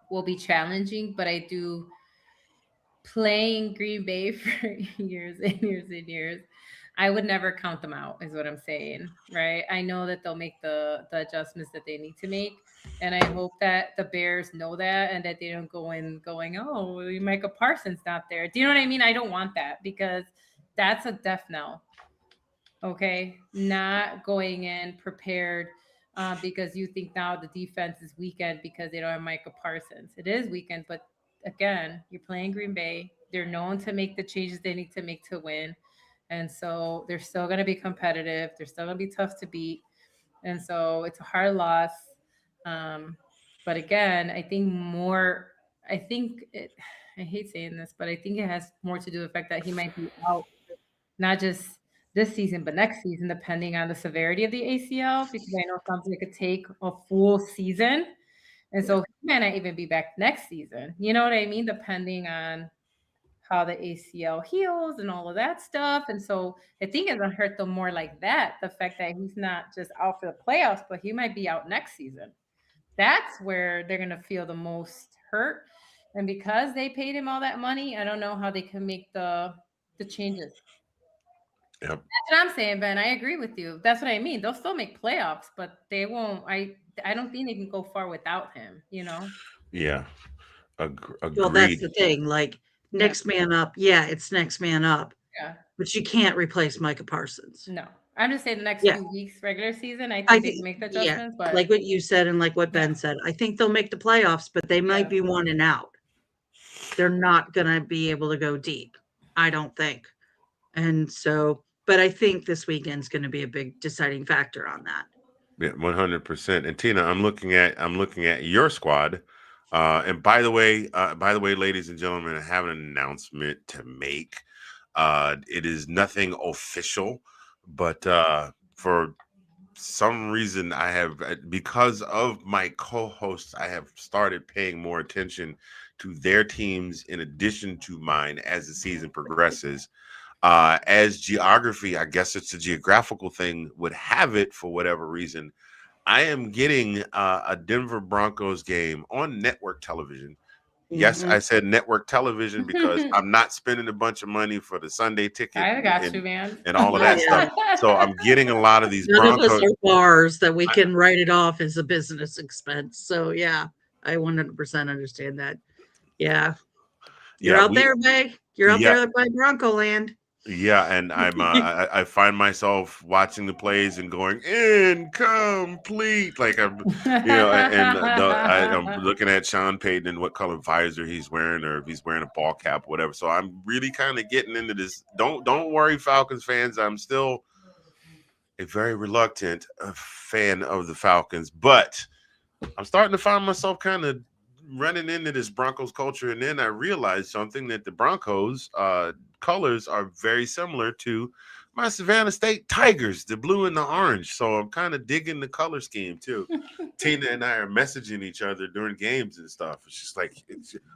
will be challenging, but I do playing Green Bay for years and years and years. I would never count them out, is what I'm saying, right? I know that they'll make the adjustments that they need to make, and I hope that the Bears know that and that they don't go in going, oh, Micah Parsons not there. Do you know what I mean? I don't want that because that's a death knell. Okay, not going in prepared because you think now the defense is weakened because they don't have Micah Parsons. It is weakened, but again, you're playing Green Bay. They're known to make the changes they need to make to win. And so they're still going to be competitive. They're still going to be tough to beat. And so it's a hard loss. Um, but again, I think it, I hate saying this, but I think it has more to do with the fact that he might be out not just this season, but next season, depending on the severity of the ACL, because I know something could take a full season. And Yeah. so he may not even be back next season. You know what I mean? Depending on how the ACL heals and all of that stuff. And so I think it's gonna hurt them more like that. The fact that he's not just out for the playoffs, but he might be out next season. That's where they're gonna feel the most hurt. And because they paid him all that money, I don't know how they can make the changes. Yep. That's what I'm saying, Ben. I agree with you. That's what I mean. They'll still make playoffs, but they won't. I don't think they can go far without him. You know? Yeah. Well, that's Agreed. the thing. Like Yeah, next man up. Yeah, it's next man up, yeah. but you can't replace Micah Parsons. No, I'm just saying the next Yeah, few weeks, regular season, I I think they can think. make the Yeah, adjustments. But like what you said and like what yeah, Ben said. I think they'll make the playoffs, but they might yeah. be one and out. They're not going to be able to go deep. I don't think. And so, but I think this weekend's going to be a big deciding factor on that. Yeah, 100%. And Tina, I'm looking at your squad. And by the way, ladies and gentlemen, I have an announcement to make. It is nothing official, but for some reason because of my co-hosts, I have started paying more attention to their teams in addition to mine as the season progresses. As geography, I guess it's a geographical thing, would have it for whatever reason. I am getting a Denver Broncos game on network television. Yes, Hmm. I said network television because I'm not spending a bunch of money for the Sunday ticket I and got you, and, man. and all of that Yeah. stuff. So I'm getting a lot of these None of us Broncos. are bars that we can write it off as a business expense. So yeah, I 100% understand that. Yeah. You're Yeah, out we there, Bay. You're out yeah, there by Bronco land. yeah, and I find myself watching the plays and going incomplete, like I'm looking at Sean Payton and what color visor he's wearing, or if he's wearing a ball cap, whatever. So I'm really kind of getting into this. Don't worry, Falcons fans. I'm still a very reluctant fan of the Falcons, but I'm starting to find myself kind of running into this Broncos culture, and then I realized something that the Broncos colors are very similar to my Savannah State Tigers, the blue and the orange. So I'm kind of digging the color scheme too. Tina and I are messaging each other during games and stuff. It's just like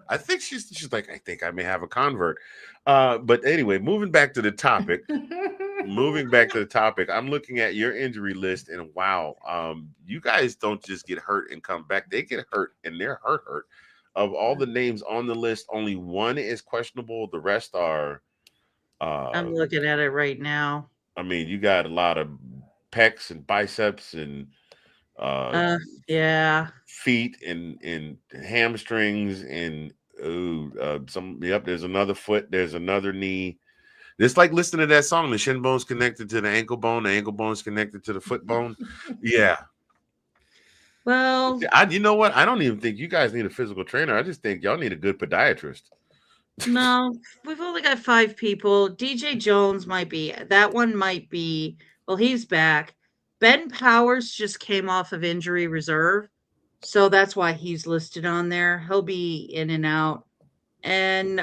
I think she's like, I think I may have a convert. But anyway, moving back to the topic, I'm looking at your injury list, and wow, you guys don't just get hurt and come back; they get hurt and they're hurt. Of all the names on the list, only one is questionable. The rest are, uh, I'm looking at it right now. I mean, you got a lot of pecs and biceps and uh, Uh, yeah. feet and hamstrings and some. Yep, there's another foot. There's another knee. It's like listening to that song. The shin bone's connected to the ankle bone. The ankle bone's connected to the foot bone. Yeah. Well, You know what? I don't even think you guys need a physical trainer. I just think y'all need a good podiatrist. no, we've only got 5 people. DJ Jones might be that one might be well, he's back. Ben Powers just came off of injury reserve, so that's why he's listed on there. He'll be in and out. And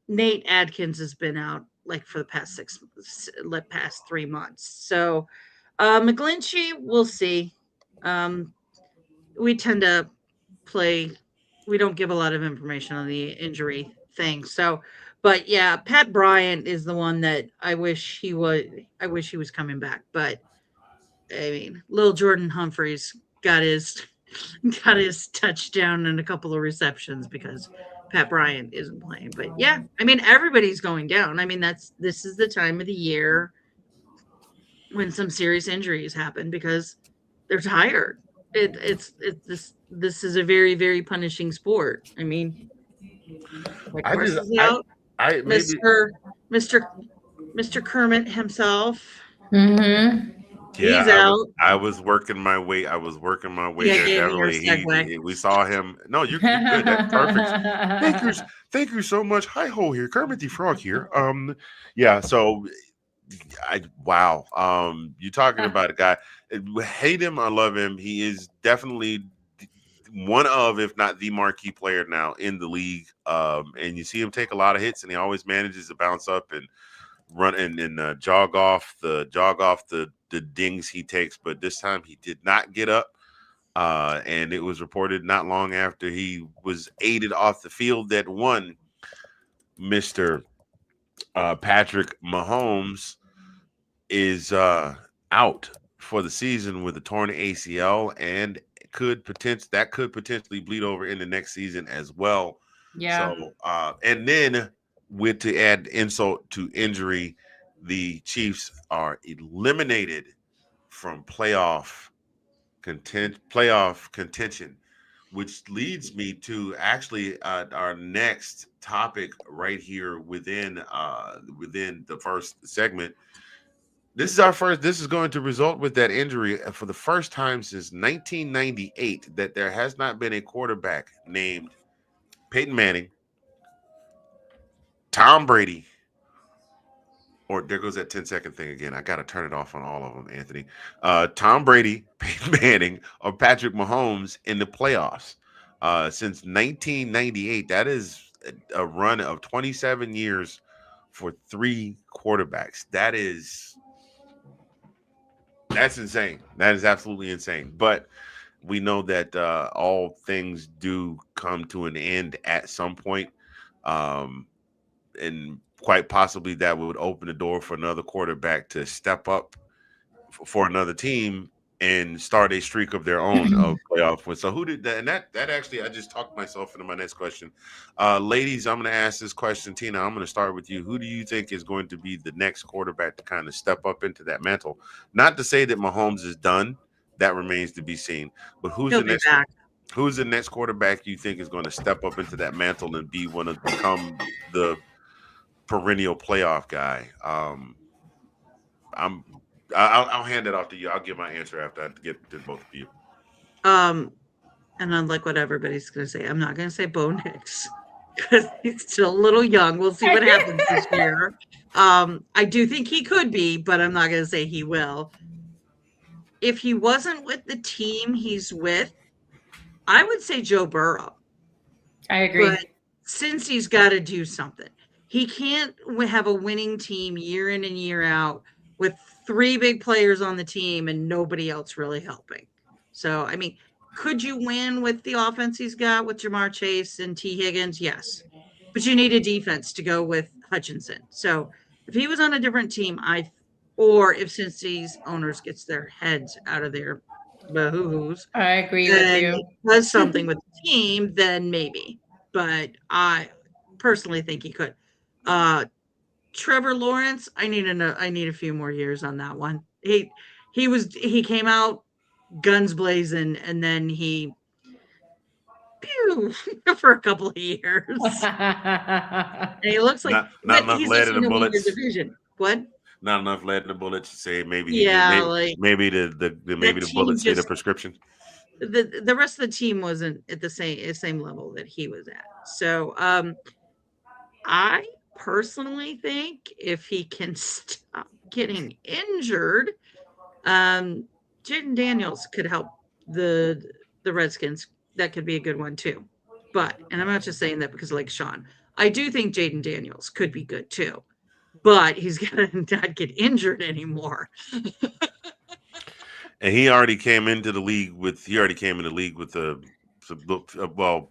Nate Adkins has been out like for the past past 3 months. So McGlinchey, we'll see. Um, we tend to play. We don't give a lot of information on the injury thing. So, but yeah, Pat Bryant is the one that I wish he would. I wish he was coming back. But I mean, little Jordan Humphreys got his got his touchdown and a couple of receptions because Pat Bryant isn't playing. But yeah, I mean everybody's going down. I mean this is the time of the year when some serious injuries happen because they're tired. It's this is a very very punishing sport. I mean, Mike I just Parsons out, I maybe Mister Mister Kermit himself, Mm-hmm. yeah, he's out. I was working my way. I was working my way Yeah, there. gave me your Definitely, segue. we saw him. No, you're good. That's perfect. Thank you, thank you so much. Hi ho here, Kermit the Frog here. Yeah. So I wow. You talking about a guy. Hate him or love him, he is definitely one of, if not the marquee player now in the league. And you see him take a lot of hits, and he always manages to bounce up and run and jog off the dings he takes. But this time he did not get up. And it was reported not long after he was aided off the field that one Mr. Patrick Mahomes is out for the season with a torn ACL, and could potentially bleed over in the next season as well. Yeah. So and then with to add insult to injury, the Chiefs are eliminated from playoff contention, which leads me to actually our next topic right here within the first segment. This is going to result with that injury for the first time since 1998 that there has not been a quarterback named Peyton Manning, Tom Brady, or there goes that 10-second thing again. I got to turn it off on all of them, Anthony. Tom Brady, Peyton Manning, or Patrick Mahomes in the playoffs since 1998. That is a run of 27 years for three quarterbacks. That's insane. That is absolutely insane. But we know that all things do come to an end at some point. Um, and quite possibly that would open the door for another quarterback to step up for another team and start a streak of their own of playoff wins. So who did that? And that actually, I just talked myself into my next question. Ladies, I'm going to ask this question. Tina, I'm going to start with you. Who do you think is going to be the next quarterback to kind of step up into that mantle? Not to say that Mahomes is done. That remains to be seen. But He'll be back. who's the next quarterback you think is going to step up into that mantle and become the perennial playoff guy? I'm I'll hand it off to you. I'll give my answer after I get to both of you. Um, and unlike what everybody's going to say, I'm not going to say Bo Nix because he's still a little young. We'll see what happens this year. I do think he could be, but I'm not going to say he will. If he wasn't with the team he's with, I would say Joe Burrow. I agree. But since he's got to do something, he can't have a winning team year in and year out with three big players on the team and nobody else really helping. So, I mean, could you win with the offense he's got with Jamar Chase and T. Higgins? Yes. But you need a defense to go with Hutchinson. So if he was on a different team, or if since these owners gets their heads out of their bahoo-hoos, I agree with then you. does something with the team, then maybe. But I personally think he could. Trevor Lawrence, I need a few more years on that one. He came out guns blazing, and then he for a couple of years. And he looks like Not enough he's lead just in the in a weaker bullets. division. What? Not enough lead in the bullets to say maybe Yeah, like maybe the team bullets say the just prescription. the rest of the team wasn't at the same level that he was at. So I personally think if he can stop getting injured, Jaden Daniels could help the Redskins. That could be a good one too. But, and I'm not just saying that because like Sean, I do think Jaden Daniels could be good too. But he's got to not get injured anymore. And he already came into the league with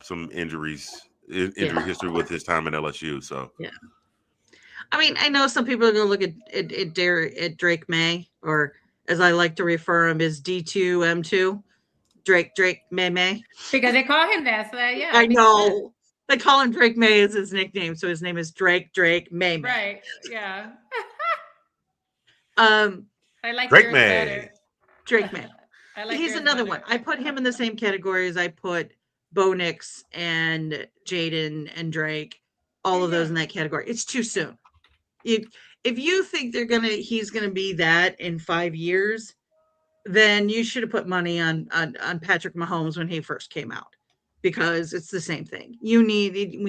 some injury history with his time at LSU. So Yeah. I mean, I know some people are going to look at Drake May, or as I like to refer him as D2 M2. Drake, May May. Because they call him that. So that, yeah, I it makes sense. know. They call him Drake May as his nickname, so his name is Drake May May. Right. Yeah. Um, I like Drake yours May. better. Drake May. I like He's yours another one. better. I put him in the same category as I put Bo Nix and Jaden and Drake, all They're of those in young. that category. It's too soon. If you think he's gonna be that in 5 years, then you should have put money on Patrick Mahomes when he first came out, because it's the same thing. We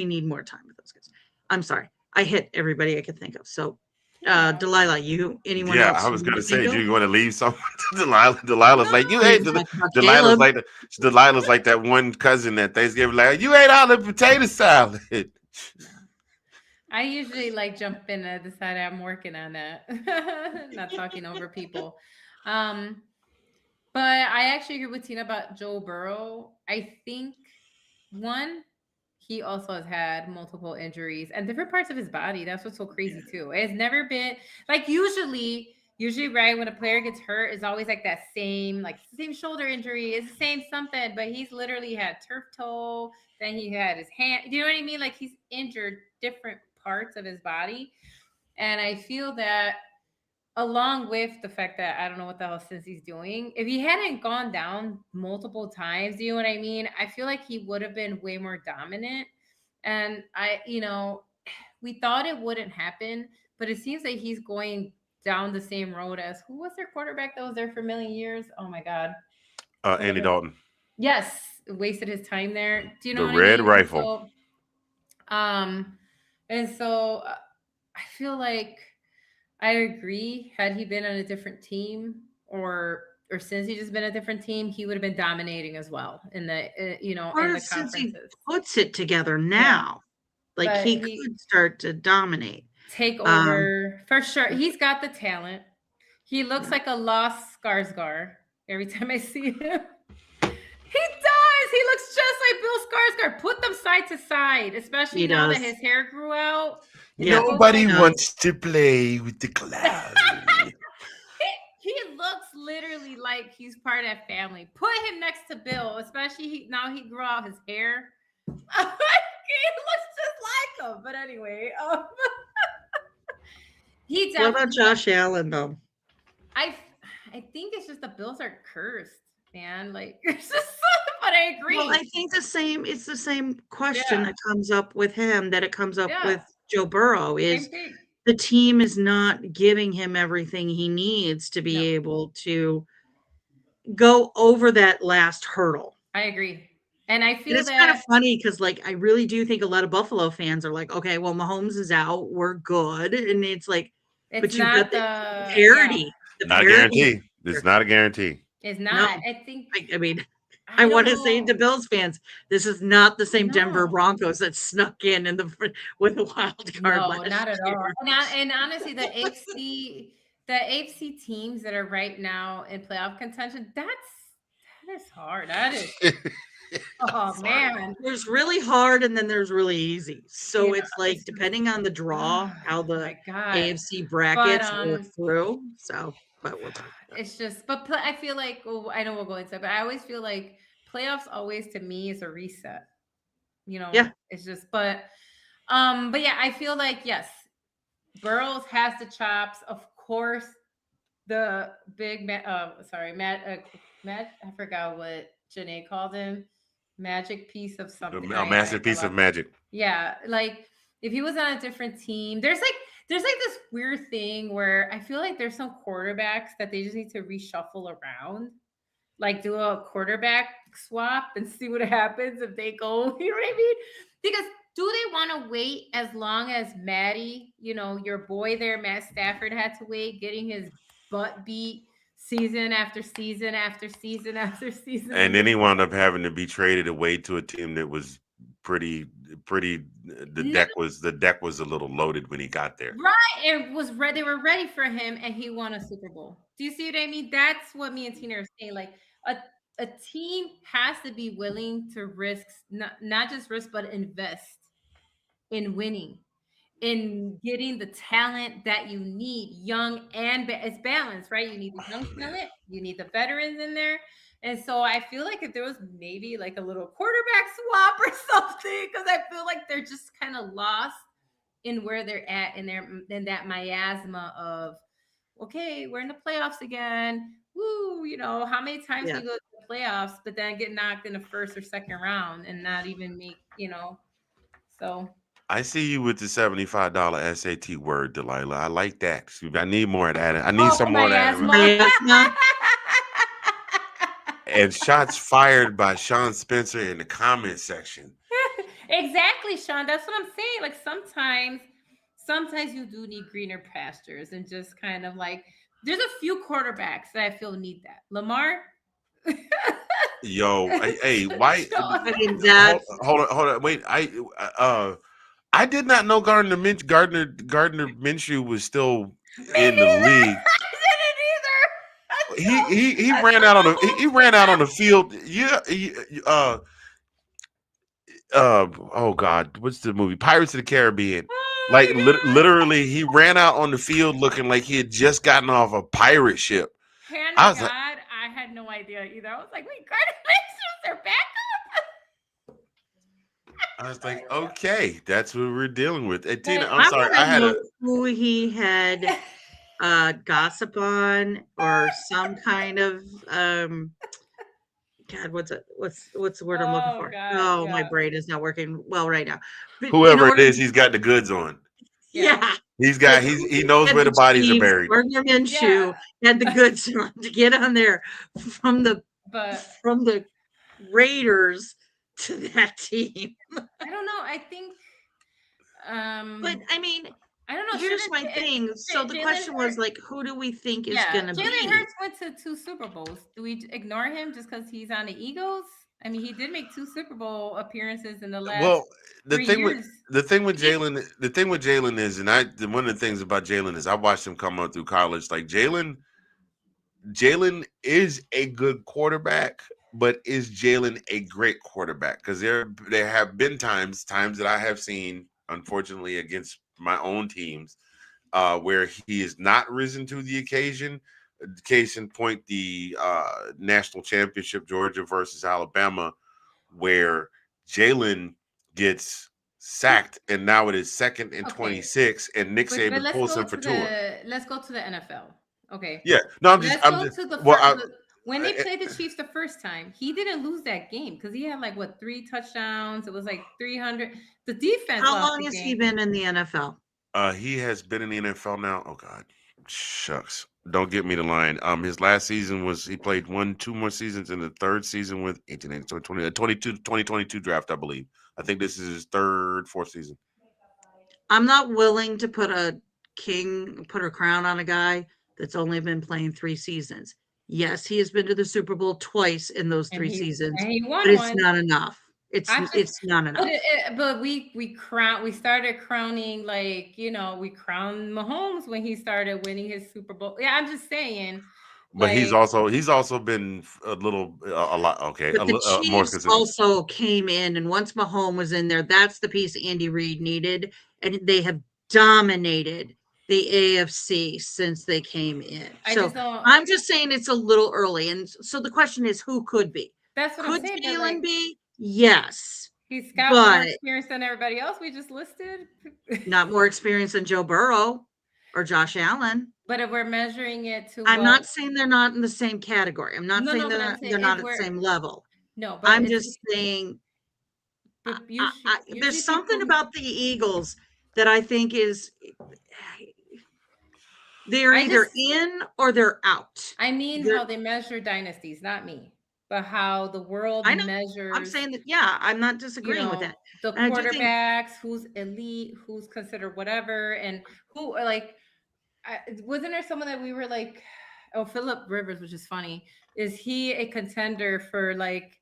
need more time with those guys. I'm sorry, I hit everybody I could think of. So, Yeah. Delilah, anyone Yeah, else I was you gonna think say, do of? you want to leave something to Delilah? Delilah's like, you We ate can talk about Delilah's Caleb. like Delilah's like that one cousin at Thanksgiving, like, you ate all the potato salad. No. I usually like jump in and decide I'm working on that. Not talking over people. Um, but I actually agree with Tina about Joe Burrow. I think one, he also has had multiple injuries and different parts of his body. That's what's so crazy too. It's never been like usually right when a player gets hurt, it's always like that same like same shoulder injury, it's the same something, but he's literally had turf toe, then he had his hand. You know what I mean? Like he's injured different parts of his body. And I feel that along with the fact that I don't know what the hell since he's doing. If he hadn't gone down multiple times, you know what I mean? I feel like he would have been way more dominant. And we thought it wouldn't happen, but it seems like he's going down the same road as who was their quarterback that was there for a million years? Oh my God. Andy Whatever. Dalton, Yes, wasted his time there. Do you know the what I Red mean? And Rifle. so, um, I feel like I agree. Had he been on a different team, or since he just been a different team, he would have been dominating as well in the in Or the since he conferences. puts it together Yeah, now, like but he he could start to dominate. take Um, over for sure. He's got the talent. He looks yeah, like a lost Skarsgård every time I see him. He does. He looks just like Bill Skarsgård. Put them side to side, especially he now that does. his hair grew out. Yeah, He looks he Nobody like does. wants to play with the clown. he looks literally like he's part of that family. Put him next to Bill, especially now he grew out his hair. He looks just like him. But anyway, he What about definitely. Josh Allen though? I I think it's just the Bills are cursed, man. Like it's just. But I Well, I agree. think it's the same question Yeah. that comes up with him that it comes up Yes. with Joe Burrow, Same is thing. the team is not giving him everything he needs to be No, able to go over that last hurdle. I agree, and I And feel it's kind of that funny because, like, I really do think a lot of Buffalo fans are like, "Okay, well, Mahomes is out, we're good," and it's like, it's but you've got not the the yeah. parity, the Not a parity guarantee. It's not a guarantee. It's No, not. I think I mean, I I don't wanna say to know. Bills fans, this is not the same Denver No. Broncos that snuck in with a wild card No, not last at all. year. And honestly, the AFC teams that are right now in playoff contention, that is hard. That is oh Sorry. man. There's really hard and then there's really easy. Yeah, So it's like it's just depending on the draw, oh how the my God. AFC But brackets work through. So, but we'll talk about that. it's just I feel like well, I know we'll go into it, but I always feel like playoffs always to me is a reset. Yeah, It's just but yeah, I feel like yes, Burrows has the chops. Of course, the big sorry, Matt, I forgot what Janae called him. Magic piece of something. A masterpiece of magic. Yeah, like if he was on a different team, there's like this weird thing where I feel like there's some quarterbacks that they just need to reshuffle around, like do a quarterback swap and see what happens if they go. You know what I mean? Because do they want to wait as long as Maddie, your boy there, Matt Stafford, had to wait, getting his butt beat season after season after season after season And in then the he wound up having to be traded away to a team that was pretty. The deck was a little loaded when he got there. right, it was ready. They were ready for him, and he won a Super Bowl. Do you see what I mean? That's what me and Tina are saying. Like a a team has to be willing to risk, not just risk, but invest in winning, in getting the talent that you need, young and it's balanced, right? You need the young Oh man. talent, you need the veterans in there, And so I feel like if there was maybe like a little quarterback swap or something, because I feel like they're just kind of lost in where they're at in that miasma of, okay, we're in the playoffs again. Woo, how many times can Yeah. you go to the playoffs, but then get knocked in the first or second round and not even so I see you with the $75 SAT word, Delilah. I like that. I need more of that. I need oh, some more of that. miasma. Miasma. And shots fired by Sean Spencer in the comment section. Exactly, Sean. That's what I'm saying. Like sometimes you do need greener pastures and just kind of like there's a few quarterbacks that I feel need that. Lamar. Yo, hey, why? Sean. I mean, Hold on. Wait, I did not know Gardner Minshew was still Me in the neither. league. I didn't either He until ran out on the whole he ran out on the field. Yeah, oh God, what's the movie? Pirates of the Caribbean. Oh Like my god. literally, he ran out on the field looking like he had just gotten off a pirate ship. Hand I to was like, God, I had no idea either. I was like, wait, Gardner Minshew's their backup? okay, that's what we're dealing with. Hey, Tina, But I'm I sorry, want I to had a know who he had gossip on or some kind of God, what's the word I'm looking oh for? god, Oh, my yeah, brain is not working well right now. But in whoever it order, is, he's got the goods on. yeah, yeah, He's like he who knows had where the the bodies are Chiefs, buried. Gardner yeah. Minshew had the goods on to get on there from the But from the Raiders to that team. I don't know. I think But um I mean, I don't know. here's my thing. So the Jalen question was Hurts? like, who do we think is Yeah, gonna Jalen be? Hurts went to two Super Bowls. Do we ignore him just because he's on the Eagles? I mean, he did make two Super Bowl appearances in the last Well, the 3 years. thing with He did, Jalen is, and one of the things about Jalen is I watched him come up through college. Like Jalen is a good quarterback, but is Jalen a great quarterback? Because there have been times that I have seen, unfortunately, against my own teams, where he has not risen to the occasion. Case in point, the national championship, Georgia versus Alabama, where Jalen gets sacked, and now it is second and okay. 26, and Nick But Saban let's pulls go him for to tour. the NFL. Okay. Yeah, no, Let's go to the well, first. When they played the Chiefs the first time, he didn't lose that game because he had like what 3 touchdowns. It was like 300. The defense How lost long the has he game. been in the NFL? he has been in the NFL now. Oh God, shucks. Don't get me the line. His last season was he played 2 more seasons in the third season with 18, 19, 20, 2022 draft, I believe. I think this is his fourth season. I'm not willing to put a crown on a guy that's only been playing 3 seasons. Yes, he has been to the Super Bowl twice in those and three he seasons, and he but won it's one. not enough. It's I just, it's not but enough. we started crowning like we crowned Mahomes when he started winning his Super Bowl. Yeah, I'm just saying, But like he's also been a lot okay, But the more Chiefs consistent. also came in, and once Mahomes was in there, that's the piece Andy Reid needed, and they have dominated the AFC since they came in. I So just don't. I'm just saying it's a little early, and so the question is, who could be? That's what I'm Could saying. But Jalen like be? Yes, he's got more but experience than everybody else we just listed. not more experience than Joe Burrow or Josh Allen. But if we're measuring it to I'm what? not saying they're not in the same category. I'm not No, saying no. they're But I'm not, saying they're if not at the we're same level. no, but I'm it's just saying but there's usually something people. about the Eagles that I think is they're I either just in or they're out. I mean They're, how they measure dynasties, not me, but how the world I know. I'm measures saying that, yeah, I'm not disagreeing with that. the And I do think quarterbacks, who's elite, who's considered whatever, and who are like, wasn't there someone that we were like, oh, Philip Rivers, which is funny. Is he a contender for like,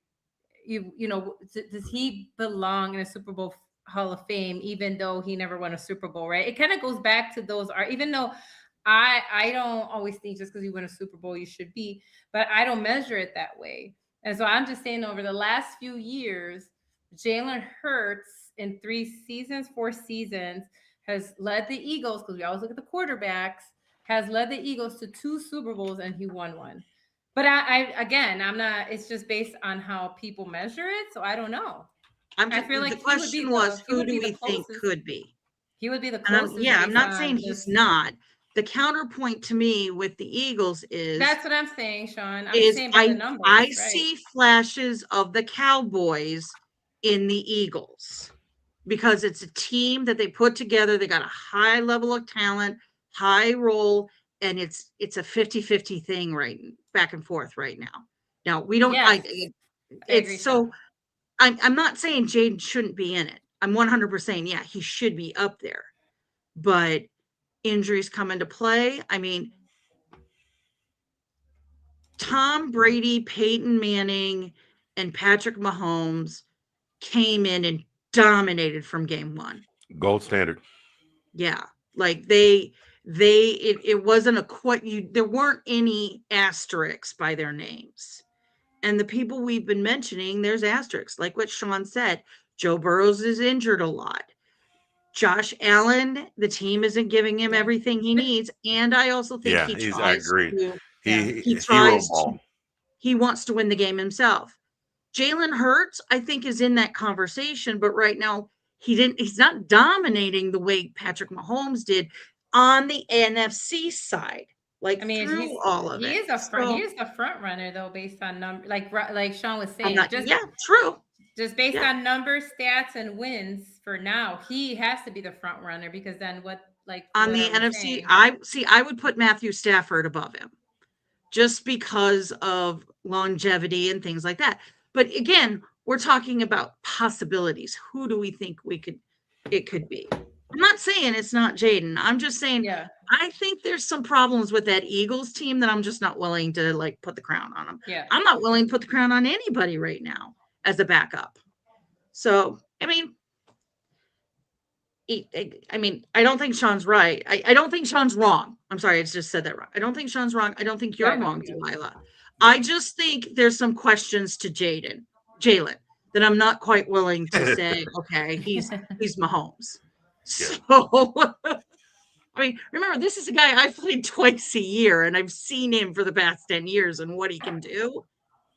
does he belong in a Super Bowl Hall of Fame, even though he never won a Super Bowl, right? It kind of goes back to those are, even though I don't always think just because you win a Super Bowl, you should be, but I don't measure it that way. And so I'm just saying over the last few years, Jalen Hurts in 3 seasons, 4 seasons has led the Eagles, because we always look at the quarterbacks, has led the Eagles to two Super Bowls and he won one. But I again, I'm not. It's just based on how people measure it, so I don't know. I'm I just feel like the question was, he who would do be the we think closest. could be? He would be the And closest I'm based not saying on he's just. not. The counterpoint to me with the Eagles That's what I'm saying, Sean. I'm is saying by the I numbers, right? see flashes of the Cowboys in the Eagles because it's a team that they put together. They got a high level of talent, high role, and it's a 50-50 thing right back and forth right now. Now we don't Yes, I it's agree, so Sean. I'm not saying Jaden shouldn't be in it. I'm 100% yeah, he should be up there. But injuries come into play. I mean, Tom Brady, Peyton Manning, and Patrick Mahomes came in and dominated from game one. Gold standard. Yeah. Like it wasn't a quite there weren't any asterisks by their names. And the people we've been mentioning, there's asterisks. Like what Sean said, Joe Burrows is injured a lot. Josh Allen, the team isn't giving him Yeah, everything he but needs. And I also think Yeah, I agree. yeah, he Hero tries to ball. he wants to win the game himself. Jalen Hurts, I think, is in that conversation, but right now he's not dominating the way Patrick Mahomes did on the NFC side, I like mean, through all of it. he So is the front runner though, based on number. Like Sean was I'm saying, not, yeah, true. just based Yeah. on numbers, stats, and wins for now, he has to be the front runner because then On what the are we NFC, saying? I would put Matthew Stafford above him just because of longevity and things like that. But again, we're talking about possibilities. Who do we think it could be? I'm not saying it's not Jaden. I'm just saying Yeah, I think there's some problems with that Eagles team that I'm just not willing to like put the crown on them. yeah. I'm not willing to put the crown on anybody right now as a backup. So, I mean, I don't think Sean's right. I don't think Sean's wrong. I'm sorry, I just said that wrong. I don't think Sean's wrong. I don't think Yeah, you're I know. wrong, Yeah, Delilah. yeah. I just think there's some questions to Jalen, that I'm not quite willing to say, okay, he's Mahomes. Yeah. So I mean, remember, this is a guy I've played twice a year and I've seen him for the past 10 years and what he can do.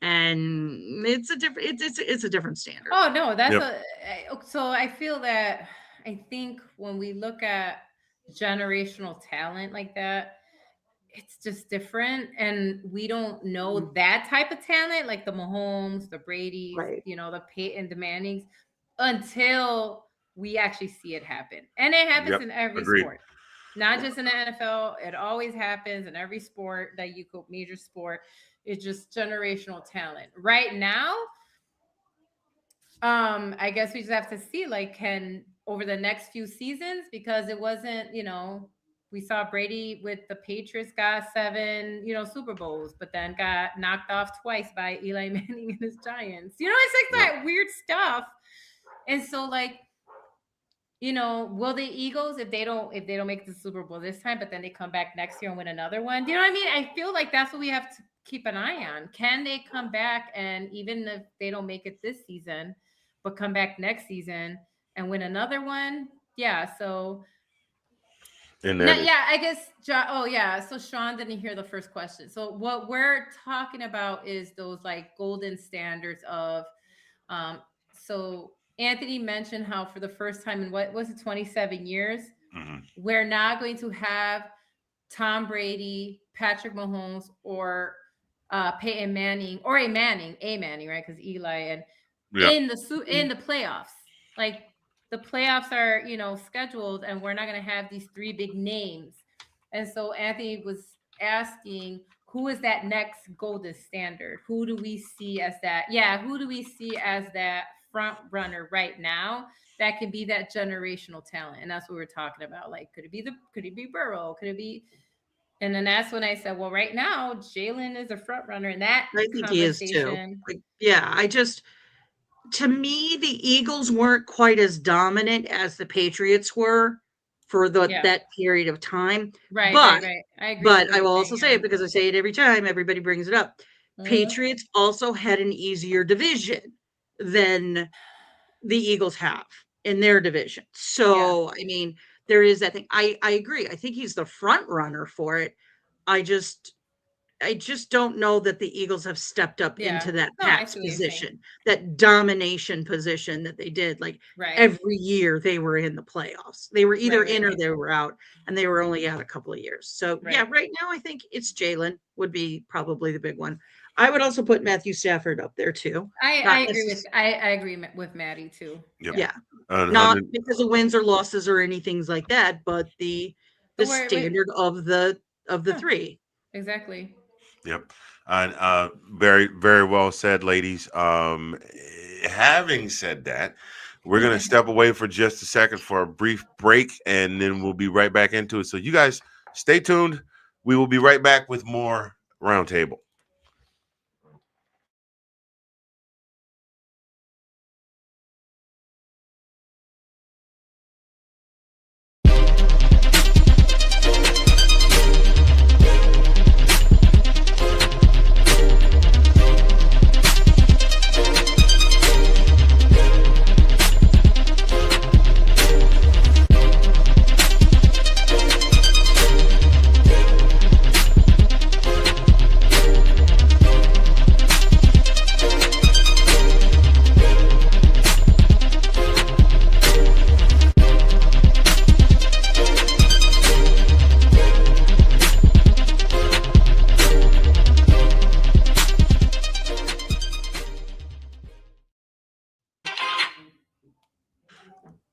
And it's a different standard. Oh no, Yep. so I feel that I think when we look at generational talent like that, it's just different, and we don't know that type of talent like the Mahomes, the Brady's, Right. the Peyton, the Mannings, until we actually see it happen. And it happens Yep. in every Agreed. sport, not just in the NFL. It always happens in every sport that you could major sport. It's just generational talent. Right now, I guess we just have to see like can over the next few seasons because it wasn't, we saw Brady with the Patriots got 7, Super Bowls, but then got knocked off twice by Eli Manning and his Giants. It's like Yep. that weird stuff. And so like, will the Eagles if they don't make the Super Bowl this time, but then they come back next year and win another one? Do you know what I mean? I feel like that's what we have to keep an eye on. Can they come back and even if they don't make it this season, but come back next season and win another one? Yeah. So And no, that is yeah, I guess. Oh, yeah. So Sean didn't hear the first question. So what we're talking about is those like golden standards of. Um, so Anthony mentioned how for the first time in what was it, 27 years, mhm. we're not going to have Tom Brady, Patrick Mahomes, or Peyton Manning, or a Manning, right? Because Eli and Yeah. in the playoffs. Like the playoffs are, scheduled, and we're not going to have these three big names. And so Anthony was asking, who is that next golden standard? Who do we see as that? Yeah, who do we see as that front runner right now that can be that generational talent? And that's what we're talking about. Like, could it be Burrow? Could it be? And then that's when I said, well, right now Jalen is a front runner in that I think he is too. conversation. Like, yeah, to me, the Eagles weren't quite as dominant as the Patriots were for Yeah. that period of time. Right, But right, right. I agree with what I you're will saying. also say it because I say it every time everybody brings it up. Yeah. Patriots also had an easier division than the Eagles have in their division. Yeah. So, I mean, there is that thing. I agree. I think he's the front runner for it. I just I just don't know that the Eagles have stepped up Yeah. into that No, I Pats see what you're saying. position, that domination position that they did. Like Right. every year they were in the playoffs. They were either Right, right, in or right. they were out, and they were only out a couple of years. So yeah, Right. right now I think it's Jalen would be probably the big one. I would also put Matthew Stafford up there too. I Not agree with necessarily, I agree with Maddie too. Yep. Yeah. yeah, not 100. because of wins or losses or anything like that, but the Wait. standard of the Yeah, three. exactly. Yep. And very, very well said, ladies. Having said that, we're gonna step away for just a second for a brief break, and then we'll be right back into it. So you guys stay tuned. We will be right back with more Roundtable.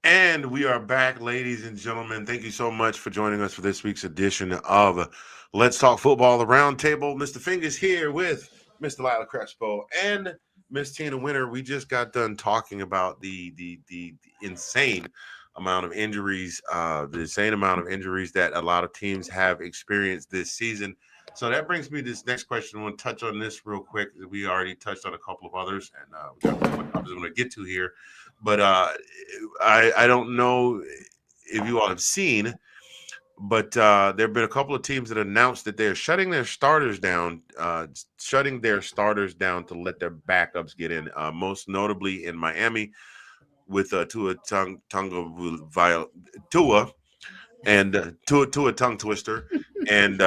And we are back, ladies and gentlemen. Thank you so much for joining us for this week's edition of Let's Talk Football, the Roundtable. Mr. Fingers here with Miss Delilah Crespo and Miss Tina Winter. We just got done talking about the insane amount of injuries, that a lot of teams have experienced this season. So that brings me to this next question. I want to touch on this real quick. We already touched on a couple of others, and we got what I was going to get to here. But I don't know if you all have seen, but there have been a couple of teams that announced that they're shutting their starters down, to let their backups get in. Most notably in Miami with Tua and Tua tongue twister, and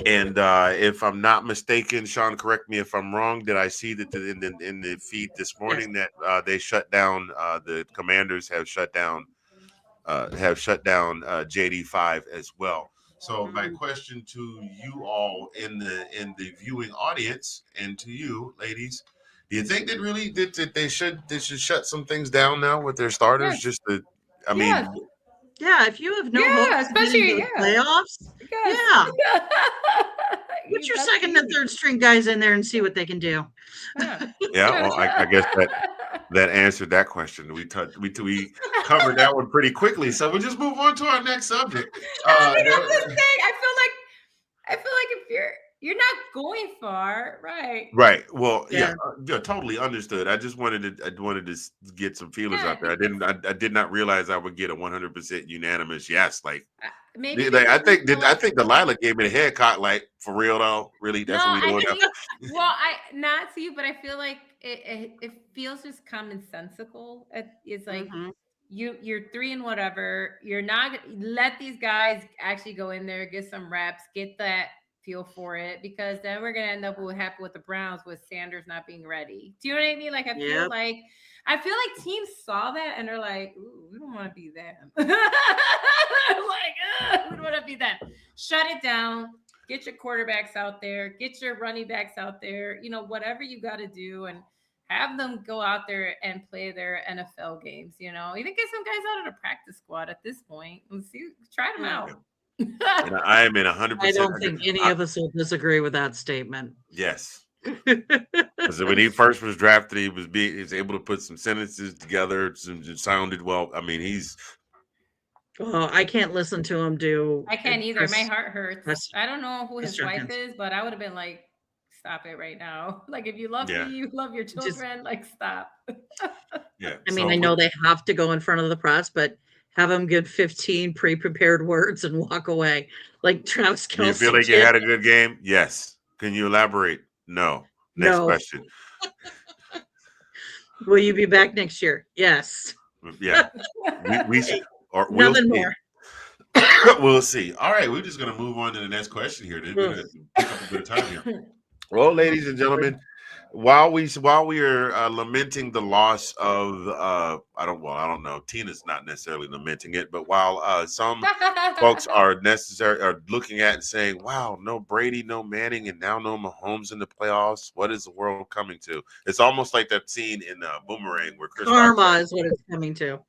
if I'm not mistaken, Sean, correct me if I'm wrong. Did I see that in the feed this Yes. morning that they shut down? The Commanders have shut down JD5 as well. So my question to you all in the viewing audience and to you, ladies, do you think that they should shut some things down now with their starters? Yes. Just to, I Yes. mean, Yeah, if you have no Yeah, hopes of getting to especially the playoffs, Yes. yeah, put You your got second and me. third string guys in there and see what they can do. Yeah. yeah. Well, I guess that answered that question. We covered that one pretty quickly, so we'll just move on to our next subject. I mean, I'm just saying. I feel like if you're not going far, right? Right. Well, yeah, Yeah. yeah, totally understood. I wanted to get some feelers Yeah, out there. I did not realize I would get a 100% unanimous yes. Like, maybe they I just didn't feel like. think Delilah gave me the head cock. Like, for real though, really, No, that's what we I doing now. think. Well, I not to you, but I feel like it feels just commonsensical. It's like Mhm. you're three and whatever. You're not let these guys actually go in there, get some reps, get that feel for it, because then we're gonna end up with what happened with the Browns with Sanders not being ready. Do you know what I mean? Like Yep. I feel like teams saw that and they're like, ooh, we don't want to be them. We don't want to be them. Shut it down. Get your quarterbacks out there. Get your running backs out there. Whatever you got to do, and have them go out there and play their NFL games. Even get some guys out of the practice squad at this point. Let's see, try them Mm. out. And I am in I 100%. don't think any of us will disagree with that statement. Yes. Because when he first was drafted, he was able to put some sentences together. It sounded well. I mean, he's Oh, I can't listen to him do I can't either. My heart hurts. press I don't know who his wife conference. is, but I would have been like, stop it right now. Like, if you love me, yeah, you love your Just, children, like, stop. yeah. I mean, So, I know they have to go in front of the press, but have them give 15 pre-prepared words and walk away, like Travis do you feel Kelce like you did. had a good game? Yes. Can you elaborate? No. Next No. question. Will you be back next year? Yes. Yeah, we or we'll Nothing see. more. We'll see. All right, we're just gonna move on to the next question here. We're Ugh. gonna pick up a bit of time here. Well, ladies and gentlemen, while we are lamenting the loss of I don't know, Tina's not necessarily lamenting it, but while some folks are looking at and saying, "Wow, no Brady, no Manning, and now no Mahomes in the playoffs. What is the world coming to?" It's almost like that scene in Boomerang where Chris Rock Karma is what it's coming to.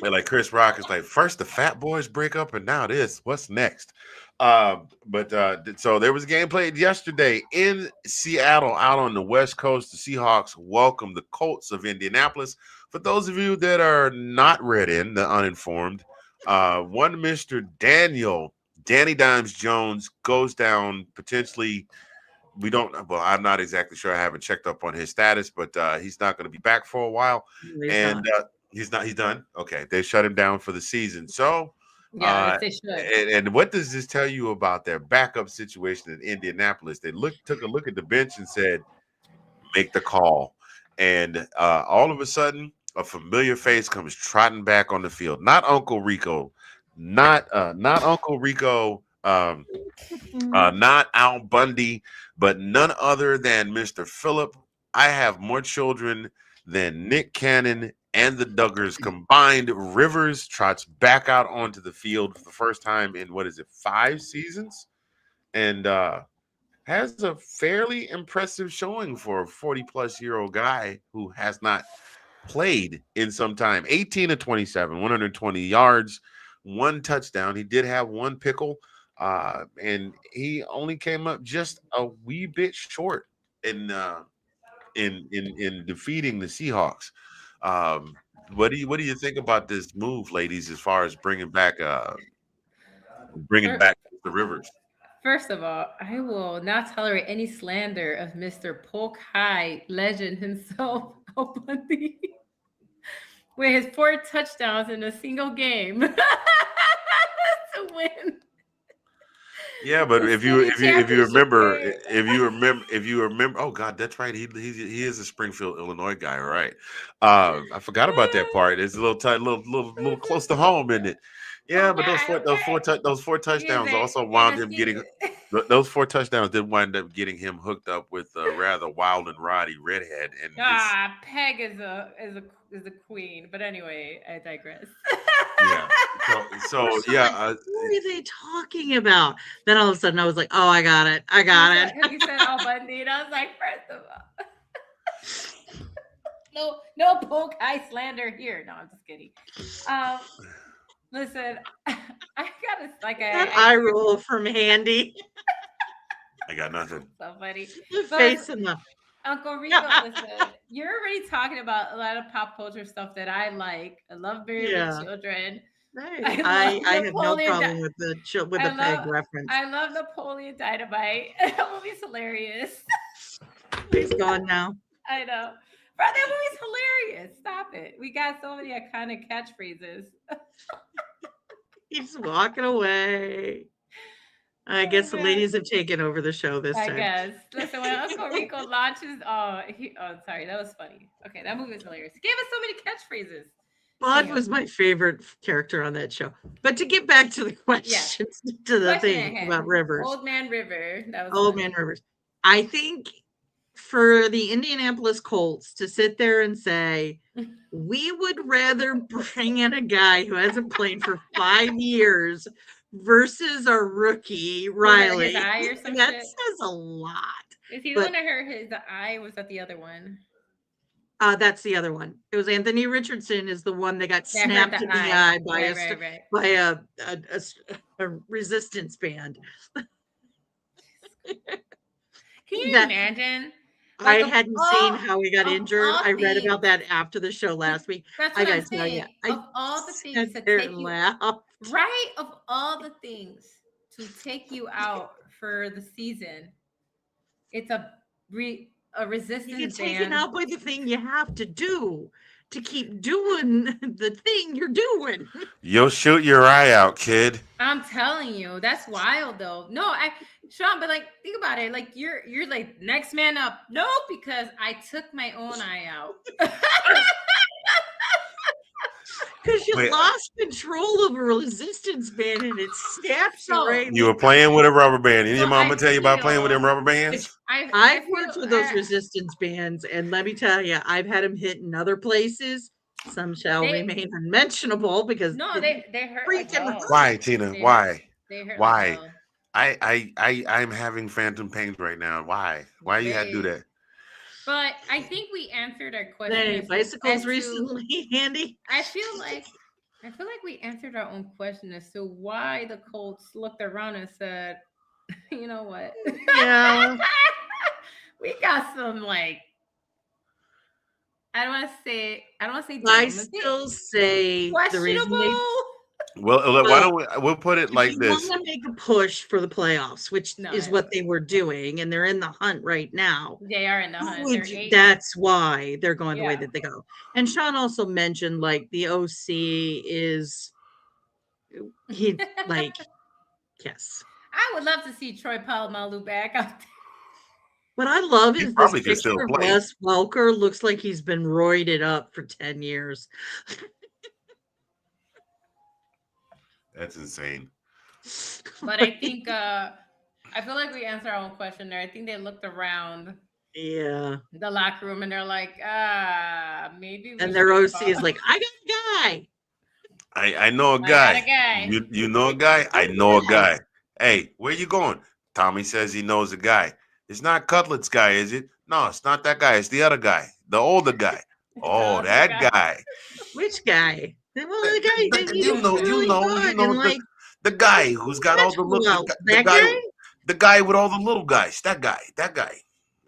like Chris Rock is like, first the Fat Boys break up, and now this. What's next? So there was a game played yesterday in Seattle, out on the West Coast. The Seahawks welcome the Colts of Indianapolis. For those of you that are not read in, the uninformed, one Mister Danny Dimes Jones goes down potentially. We don't. Well, I'm not exactly sure. I haven't checked up on his status, but he's not going to be back for a while, No, he's and not. he's not. He's done. Okay, they shut him down for the season. So, Yeah, uh, as they should. and what does this tell you about their backup situation in Indianapolis? They took a look at the bench and said, "Make the call," and all of a sudden, a familiar face comes trotting back on the field. Not Uncle Rico, not Uncle Rico. Not Al Bundy, but none other than Mr. Phillip. I have more children than Nick Cannon and the Duggars combined. Rivers trots back out onto the field for the first time in what is it, 5 seasons? And has a fairly impressive showing for a 40 plus year old guy who has not played in some time. 18 to 27, 120 yards, one touchdown. He did have one pickle, and he only came up just a wee bit short in defeating the Seahawks. Um, what do you think about this move, ladies, as far as bringing Fir- back the Rivers? First of all, I will not tolerate any slander of Mr. Polk High legend himself, Al Bundy, with his 4 touchdowns in a single game to win Yeah, but the if you city if you if you championship remember game. if you remember, oh God, that's right. He is a Springfield, Illinois guy, right? I forgot about that part. It's a little tight, little close to home, isn't it? Yeah, but Okay, okay. those four He is touchdowns a also in wound a him getting single. those 4 touchdowns did wind up getting him hooked up with a rather wild and roddy redhead, and it's Peg is a queen. But anyway, I digress. yeah. So First, I'm yeah, like, who are they talking about? Then all of a sudden, I was like, oh, I got it. I You got said it. you said Al Bundy, and I was like, first of all, no poke eye slander here. No, I'm just kidding. Um, listen, I gotta like That I eye roll from Handy. I got nothing. so funny. The But face in the. Uncle Rico, listen, you're already talking about a lot of pop culture stuff that I like. I love Married with Yeah. Children. Hey, I I love I have no Napoleon. problem with with I the peg love reference. I love Napoleon Dynamite. That movie's hilarious. He's gone now. I know. Bro, that movie's hilarious. Stop it. We got so many iconic catchphrases. He's walking away. I Oh guess the god. ladies have taken over the show this I time. guess. Listen, when Uncle Rico launches, sorry, that was funny. Okay, that movie was hilarious. He gave us so many catchphrases. Bud Anyhow, was my favorite character on that show. But to get back to the yeah. questions, to the Question at thing about hand. Rivers, Old Man River. That was Old Man funny. Rivers. I think for the Indianapolis Colts to sit there and say, we would rather bring in a guy who hasn't played for 5 years versus a rookie, Who hurt his Riley. eye or some That shit? says a lot. Is he the one But that hurt his eye? Or was that the other one? that's the other one. It was Anthony Richardson is the one that got That hurt snapped the in the eye. eye by Right, right, right. a resistance band. Can you That imagine? I Like hadn't seen how he got of injured. all I read about things. that after the show last week. That's I what I'm gotta tell you, saying. I Of all the things sat to there take and you laughed. right, of all the things to take you out for the season, it's a You get resistance taken band. out by the thing you have to do to keep doing the thing you're doing. You'll shoot your eye out, kid. I'm telling you, that's wild though. No, Sean, but like think about it. Like you're like next man up. No, because I took my own eye out. Because you Wait, lost control of a resistance band and it snaps you So- right you were in. playing with a rubber band. Did your So mama I tell you about playing with feel- them rubber bands? I've worked with those resistance bands, and let me tell you, I've had them hit in other places. Some shall They- remain unmentionable because No, they hurt like freaking hell. Why, Tina? They Why? hurt- They hurt Why? like hell. I'm having phantom pains right now. Why? Why you had to do that? But I think we answered our question. any as bicycles to- recently, Andy. I feel like we answered our own question as to why the Colts looked around and said, "You know what? Yeah. We got some like I don't want to say I dumb. still say the reason they Well, why don't we'll put it like if you this? want to make a push for the playoffs, which No, is I what know. they were doing, and they're in the hunt right now. They are in the hunt. Would They're you- 8. that's why they're going the way Yeah. that they go. And Sean also mentioned like the OC is he like yes. I would love to see Troy Polamalu back out there. What I love He is this probably could still picture of play. Wes Welker looks like he's been roided up for 10 years. That's insane. But I think I feel like we answered our own question there. I think they looked around Yeah. the locker room and they're like, maybe. And their OC is like, I got a guy. I know a got guy. a guy. You know a guy? I know a guy. Hey, where you going? Tommy says he knows a guy. It's not Cutlet's guy, is it? No, it's not that guy. It's the other guy, the older guy. Oh, older that guy. guy. Which guy? Well, the guy that You know the guy who's got all the little the guy with all the little guys. That guy.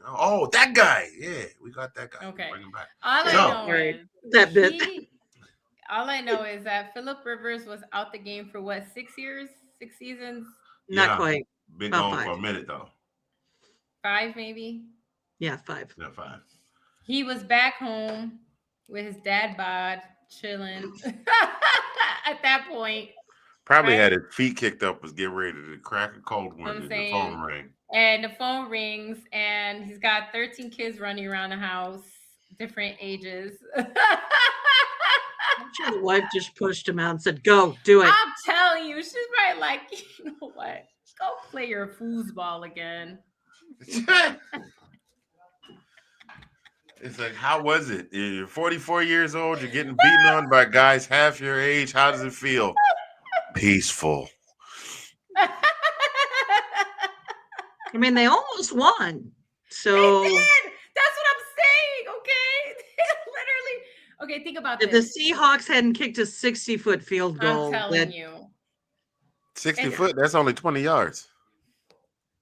Oh, that guy. Yeah, we got that guy. Okay. Bring him back. All I know Right. is That bit. all I know is that Phillip Rivers was out the game for what, 6 years, 6 seasons, Not Yeah. quite. Been About gone for 5. a minute though. 5 maybe. Yeah, 5. Yeah, 5. He was back home with his dad bod, chilling. At that point, Probably Right. had his feet kicked up, was getting ready to crack a cold one, I'm and the saying. phone rang. and the phone rings, and he's got 13 kids running around the house, different ages. I'm sure the wife just pushed him out and said, go, do it. I'm telling you, she's probably like, you know what? Go play your foosball again. It's like, how was it? You're 44 years old. You're getting beaten on by guys half your age. How does it feel? Peaceful. I mean, they almost won. So They did. That's what I'm saying, okay? Literally. Okay, think about if the this. Seahawks hadn't kicked a 60-foot field goal, I'm telling that you. 60 And- foot, that's only 20 yards.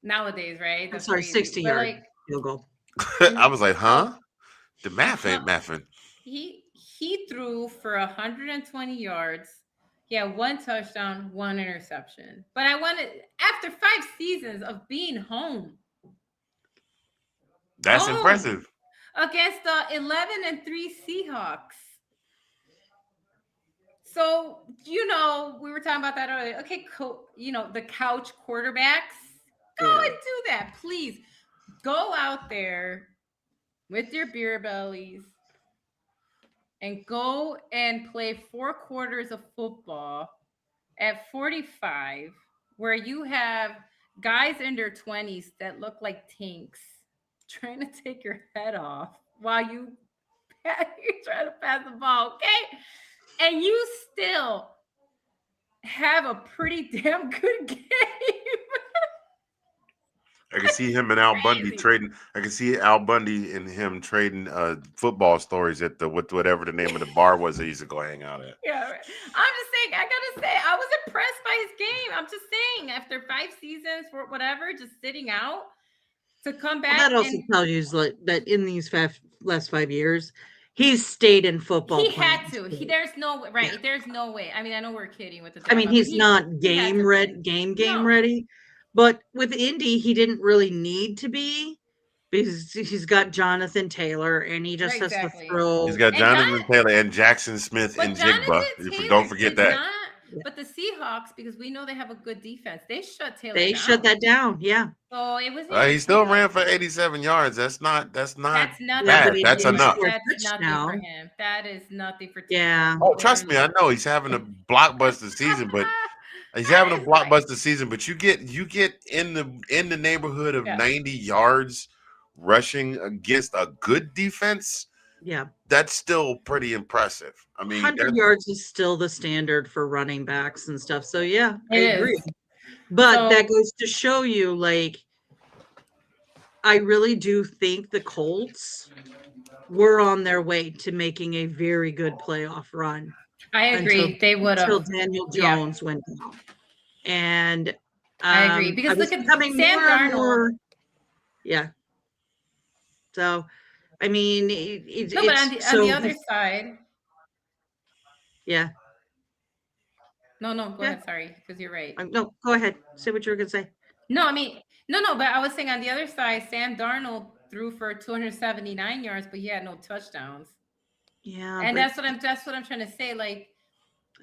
Nowadays, right? I'm That's sorry, crazy. 60 But, yard like, field goal. I was like, huh? The math ain't mathing. he threw for 120 yards. He had 1 touchdown, 1 interception. But I wanted, after 5 seasons of being home That's Oh. impressive. against the 11-3 Seahawks. So, we were talking about that earlier. Okay, the couch quarterbacks, go Yeah. and do that, please. Go out there with your beer bellies and go and play 4 quarters of football at 45, where you have guys in their 20s that look like tanks trying to take your head off while you're trying to pass the ball, okay? And you still have a pretty damn good game. I can see him and Al Bundy Crazy. trading. I can see Al Bundy and him trading football stories at whatever the name of the bar was they used to go hang out at. Yeah, right. I'm just saying, I gotta say, I was impressed by his game. I'm just saying, after 5 seasons for whatever, just sitting out to come back. Well, that also tells you is like that in these last 5 years, he's stayed in football. He had plans. to. There's no way, right? Yeah. There's no way. I mean, I know we're kidding with the. I mean, drama, he's but not he had to play. game No. ready. But with Indy, he didn't really need to be because he's got Jonathan Taylor and he just has Exactly. to throw. He's got And Jonathan Taylor and Jackson Smith But and Jigba. Jonathan Taylor Don't forget did that. Yeah. But the Seahawks, because we know they have a good defense, they shut Taylor They shut down. that down. Yeah. So it wasn't He even too still ran like for 87 yards. That's not that's Yeah, nothing but bad. he for That's didn't Taylor. enough. score a That's nothing for touchdown. him. That is nothing for Taylor. Yeah. Oh, trust me, Literally. I know he's having a blockbuster season, but he's That having a is like, blockbuster season. But you get in the neighborhood of yeah, 90 yards rushing against a good defense. Yeah. That's still pretty impressive. I mean, 100 that yards is still the standard for running backs and stuff. So yeah, I it is. agree. But that So goes to show you, like, I really do think the Colts were on their way to making a very good playoff run I until agree. They would have. Daniel Yeah, Jones went down. And I agree. I Because was look at becoming Sam more and Darnold. more, yeah. So I mean, No, but it's on the so other side, yeah, no, go yeah. ahead. Sorry, because you're right. No, go ahead. Say what you were gonna say. No, I mean, no, but I was saying on the other side, Sam Darnold threw for 279 yards, but he had no touchdowns. Yeah, And but that's what I'm trying to say. Like,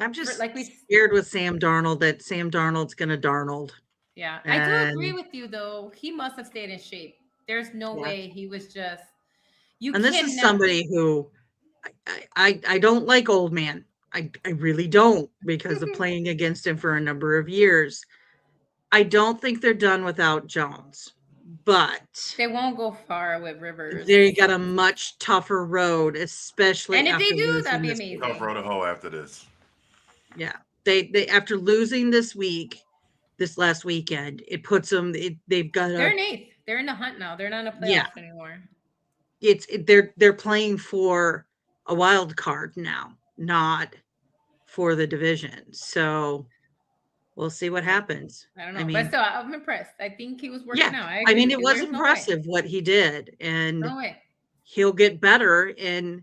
I'm for just like we, scared with Sam Darnold that Sam Darnold's gonna Darnold. yeah, I do agree And with you though. He must have stayed in shape. There's no yeah. way he was just. You And this is cannot. somebody who I don't like old man. I really don't because of playing against him for a number of years. I don't think they're done without Jones, but They won't go far with Rivers. they got a much tougher road, especially And if they after do, that'd losing be this week. tough road amazing. to hoe after this. Yeah. They after losing this week, this last weekend, it puts them they've got They're a in eighth. They're in the hunt now. They're not in the yeah, playoffs anymore. they're playing for a wild card now, not for the division. So we'll see what Yeah. happens. I don't I know. But mean, still, I'm impressed. I think he was yeah, working out. I I agree mean, with it you. was There's no way. impressive what he did, and No way. he'll get better. And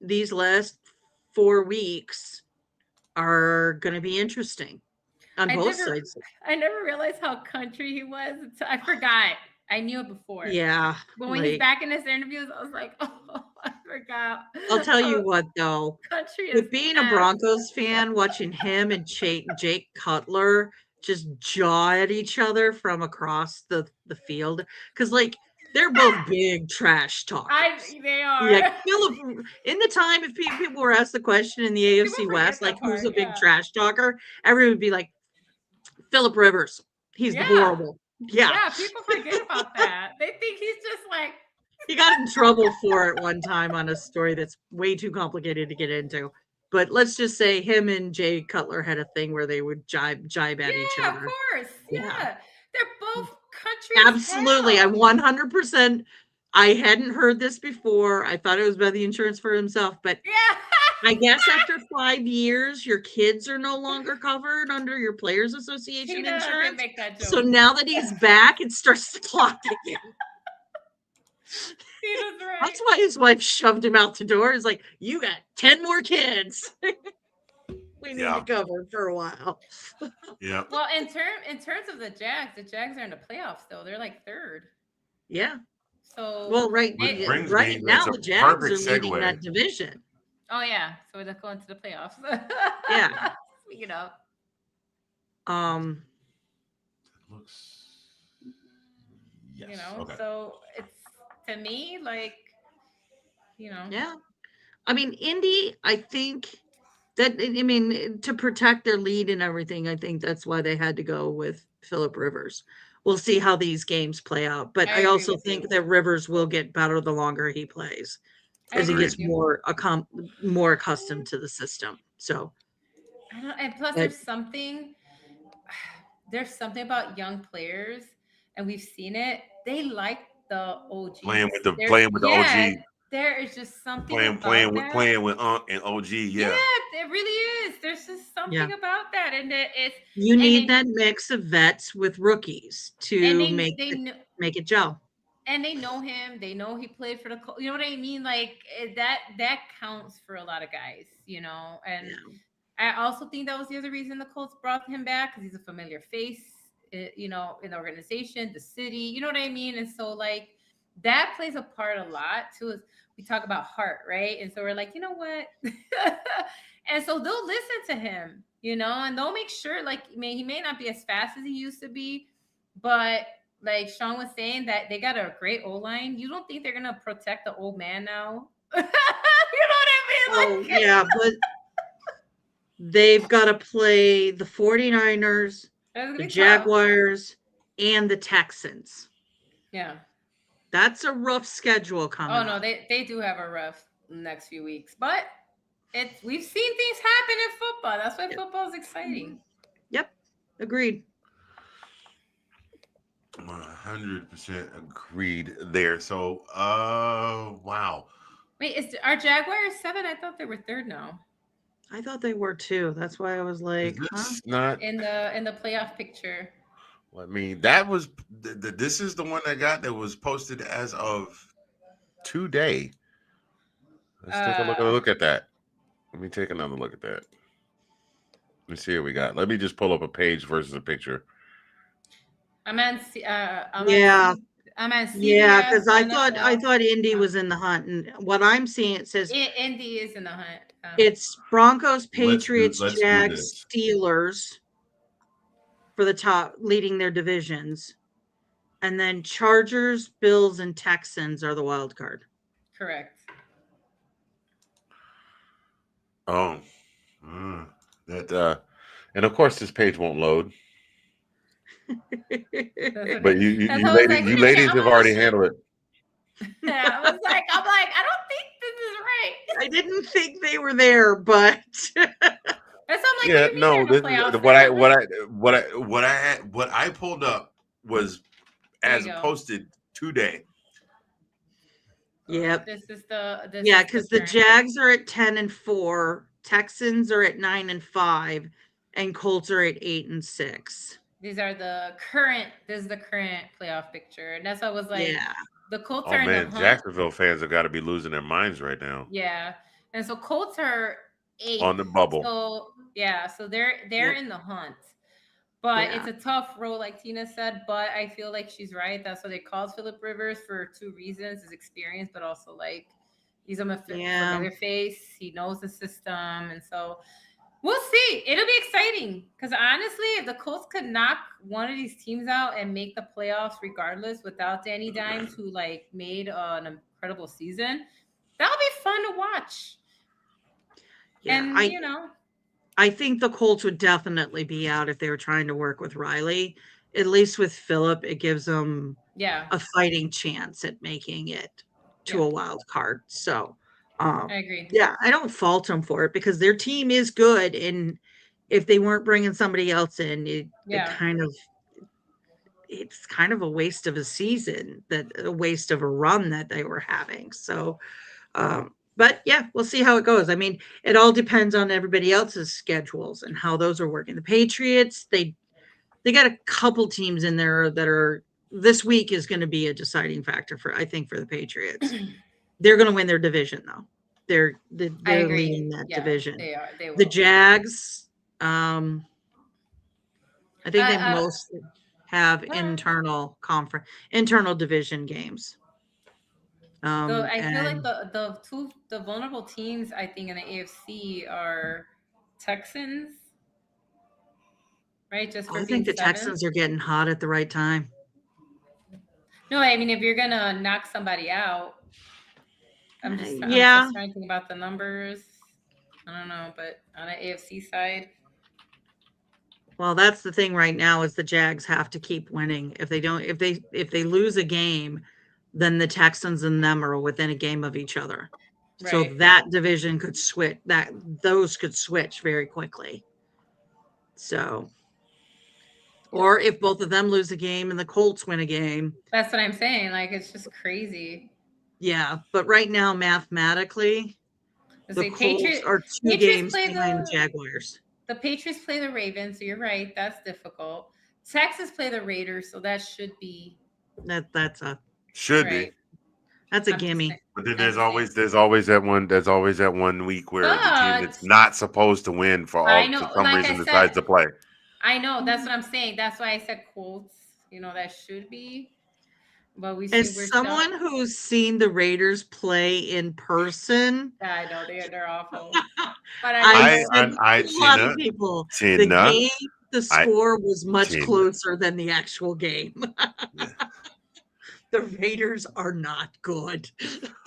these last 4 weeks are going to be interesting on I both never sides. I never realized how country he was until I forgot. I knew it before. Yeah, But when he's like back in his interviews, I was like, oh, I forgot. I'll tell you How what, though, country is with being a that. Broncos fan, watching him and Jake Cutler just jaw at each other from across the field, because like they're both big trash talkers. They Yeah, are. Philip. In the time, if people were asked the question in the People AFC forget West, like that who's part. a big Yeah. trash talker, everyone would be like Philip Rivers. He's the Yeah. horrible. Yeah, Yeah. People forget about that. They think he's just like, he got in trouble for it one time on a story that's way too complicated to get into. But let's just say him and Jay Cutler had a thing where they would jibe at each yeah, of other. course. Yeah, Yeah. They're both country as absolutely. I hell. 100%. I hadn't heard this before. I thought it was about the insurance for himself, but Yeah. I guess after 5 years, your kids are no longer covered under your Players He Association doesn't insurance. make that So joke. now that he's back, it starts to clock again. He was right. That's why his wife shoved him out the door. It's like, you got 10 more kids. We need Yeah. to cover for a while. Yeah. Well, in terms of the Jags are in the playoffs though. They're like third. Yeah. So Well, right, Which they, brings right me, now it's a the Jags perfect are leading that segue. division. oh yeah, so they're going to the playoffs. Yeah. Speaking of, Um, Looks. you Yes. know, Okay. so it's to me like, you know, yeah. I mean, Indy, I think that I mean, to protect their lead and everything, I think that's why they had to go with Philip Rivers. We'll see how these games play out, but I I agree also with think you. that Rivers will get better the longer he plays I as he agree Agreed. gets with you. more accustomed to the system. So, I don't, and plus but there's something about young players, and we've seen it. They like the Playing OGs. with the There's playing with the yeah, OG, there is just something playing about playing with that. playing with and OG. Yeah, Yeah. it really is. There's just yeah, something about that, and it's you and need that mix of vets with rookies to they know make it gel. and they know him. They know he played for the you know what I mean. Like that counts for a lot of guys, you know. And Yeah. I also think that was the other reason the Colts brought him back because he's a familiar face, you know, in the organization, the city. You know what I mean? And so like that plays a part a lot too. we talk about heart, right? And so we're like, you know what? And so they'll listen to him, and they'll make sure, like, he may not be as fast as he used to be, but like Sean was saying, that they got a great O line. You don't think they're gonna protect the old man now? You know what I mean? Oh, Like, yeah, but they've got to play the 49ers, that's gonna the be tough. Jaguars, and the Texans. Yeah. That's a rough schedule coming Oh no, up. they do have a rough next few weeks, but we've seen things happen in football. That's why Yep. football is exciting. Yep. Agreed. 100% agreed there. So, wow. Wait, is our Jaguars 7? I thought they were third now I thought they were too. That's why I was Is like, huh? this not? in the playoff picture. I mean, that was this is the one that was posted as of today. Let's take a Uh, look at that. Let me take another look at that. Let's see what we got. Let me just pull up a page versus a picture. I'm on C, I'm on Yeah. C, I'm on Yeah, CBS because I NFL. thought Indy Uh, was in the hunt, and what I'm seeing it says Indy is in the hunt. it's Broncos, Patriots, Let's do Jags, this. Steelers for the top leading their divisions. And then Chargers, Bills, and Texans are the wild card. Correct. Oh, that and of course this page won't load. That's But okay. That's why I was like, you wait a minute, ladies I'm have almost already sure. handled it. Yeah, I don't think this is right. I didn't think they were there, but And so I'm like, what do Yeah, you mean they're no. in the This playoffs? is They're in the hunt. what I pulled up was There you as go. posted today. yep. This Yeah, is the because the current. Jags are at 10-4, Texans are at 9-5, and Colts are at 8-6. These are the current. This is the current playoff picture, and that's why I was like, Yeah. the Colts Oh are in the man, hunt. Jacksonville fans have got to be losing their minds right now Yeah, and so Colts are on eighth. the bubble. So yeah, so they're Yep. in the hunt. But it's Yeah. a tough role, like Tina said. But I feel like she's right. That's what they called Philip Rivers for two reasons: his experience, but also like he's a Yeah. familiar face. He knows the system, and so we'll see. It'll be exciting because honestly, if the Colts could knock one of these teams out and make the playoffs regardless without Danny Dimes, who like made an incredible season, that'll be fun to watch. Yeah. And I think the Colts would definitely be out if they were trying to work with Riley. At least with Philip, it gives them yeah, a fighting chance at making it to yeah, a wild card. So, I agree. yeah, I don't fault them for it because their team is good, and if they weren't bringing somebody else in, Yeah, it's kind of a waste of a season, that a waste of a run that they were having. So, but yeah, we'll see how it goes. I mean, it all depends on everybody else's schedules and how those are working. The Patriots, they got a couple teams in there that are this week is going to be a deciding factor for I think for the Patriots. They're going to win their division though. I They're agree. leading that Yeah, division. they are. They The will. Jags, I think they Uh, mostly have uh, internal division games. I feel like And the vulnerable teams I think in the AFC are Texans, right? Just for I being think the seventh. Texans are getting hot at the right time. No, I mean if you're gonna knock somebody out, I'm Yeah. just trying to think about the numbers. I don't know, but on the AFC side, Well, that's the thing right now is the Jags have to keep winning. If they lose a game, then the Texans and them are within a game of each other. So right? that division could switch that those could switch very quickly. So, or if both of them lose a game and the Colts win a game, That's what I'm saying. Like it's just crazy. yeah. But right now, mathematically, Let's the say Colts are 2 Patriots games play behind the Jaguars. the Patriots play the Ravens, so you're right. That's difficult. Texas play the Raiders, so that should be Should be. right. That's a I'm just gimme. saying. But then I'm just saying. there's always that one week where the team But that's not supposed to win I for know, some like I reason said, decides to play. I know that's what I'm saying. That's why I said Colts. That should be. but we're As shocked. someone who's seen the Raiders play in person, Yeah, I know they're awful, but I I I know. said to I a lot of Tina people, the Tina game, the I score was much Tina. closer than the actual game. Yeah. The Raiders are not good.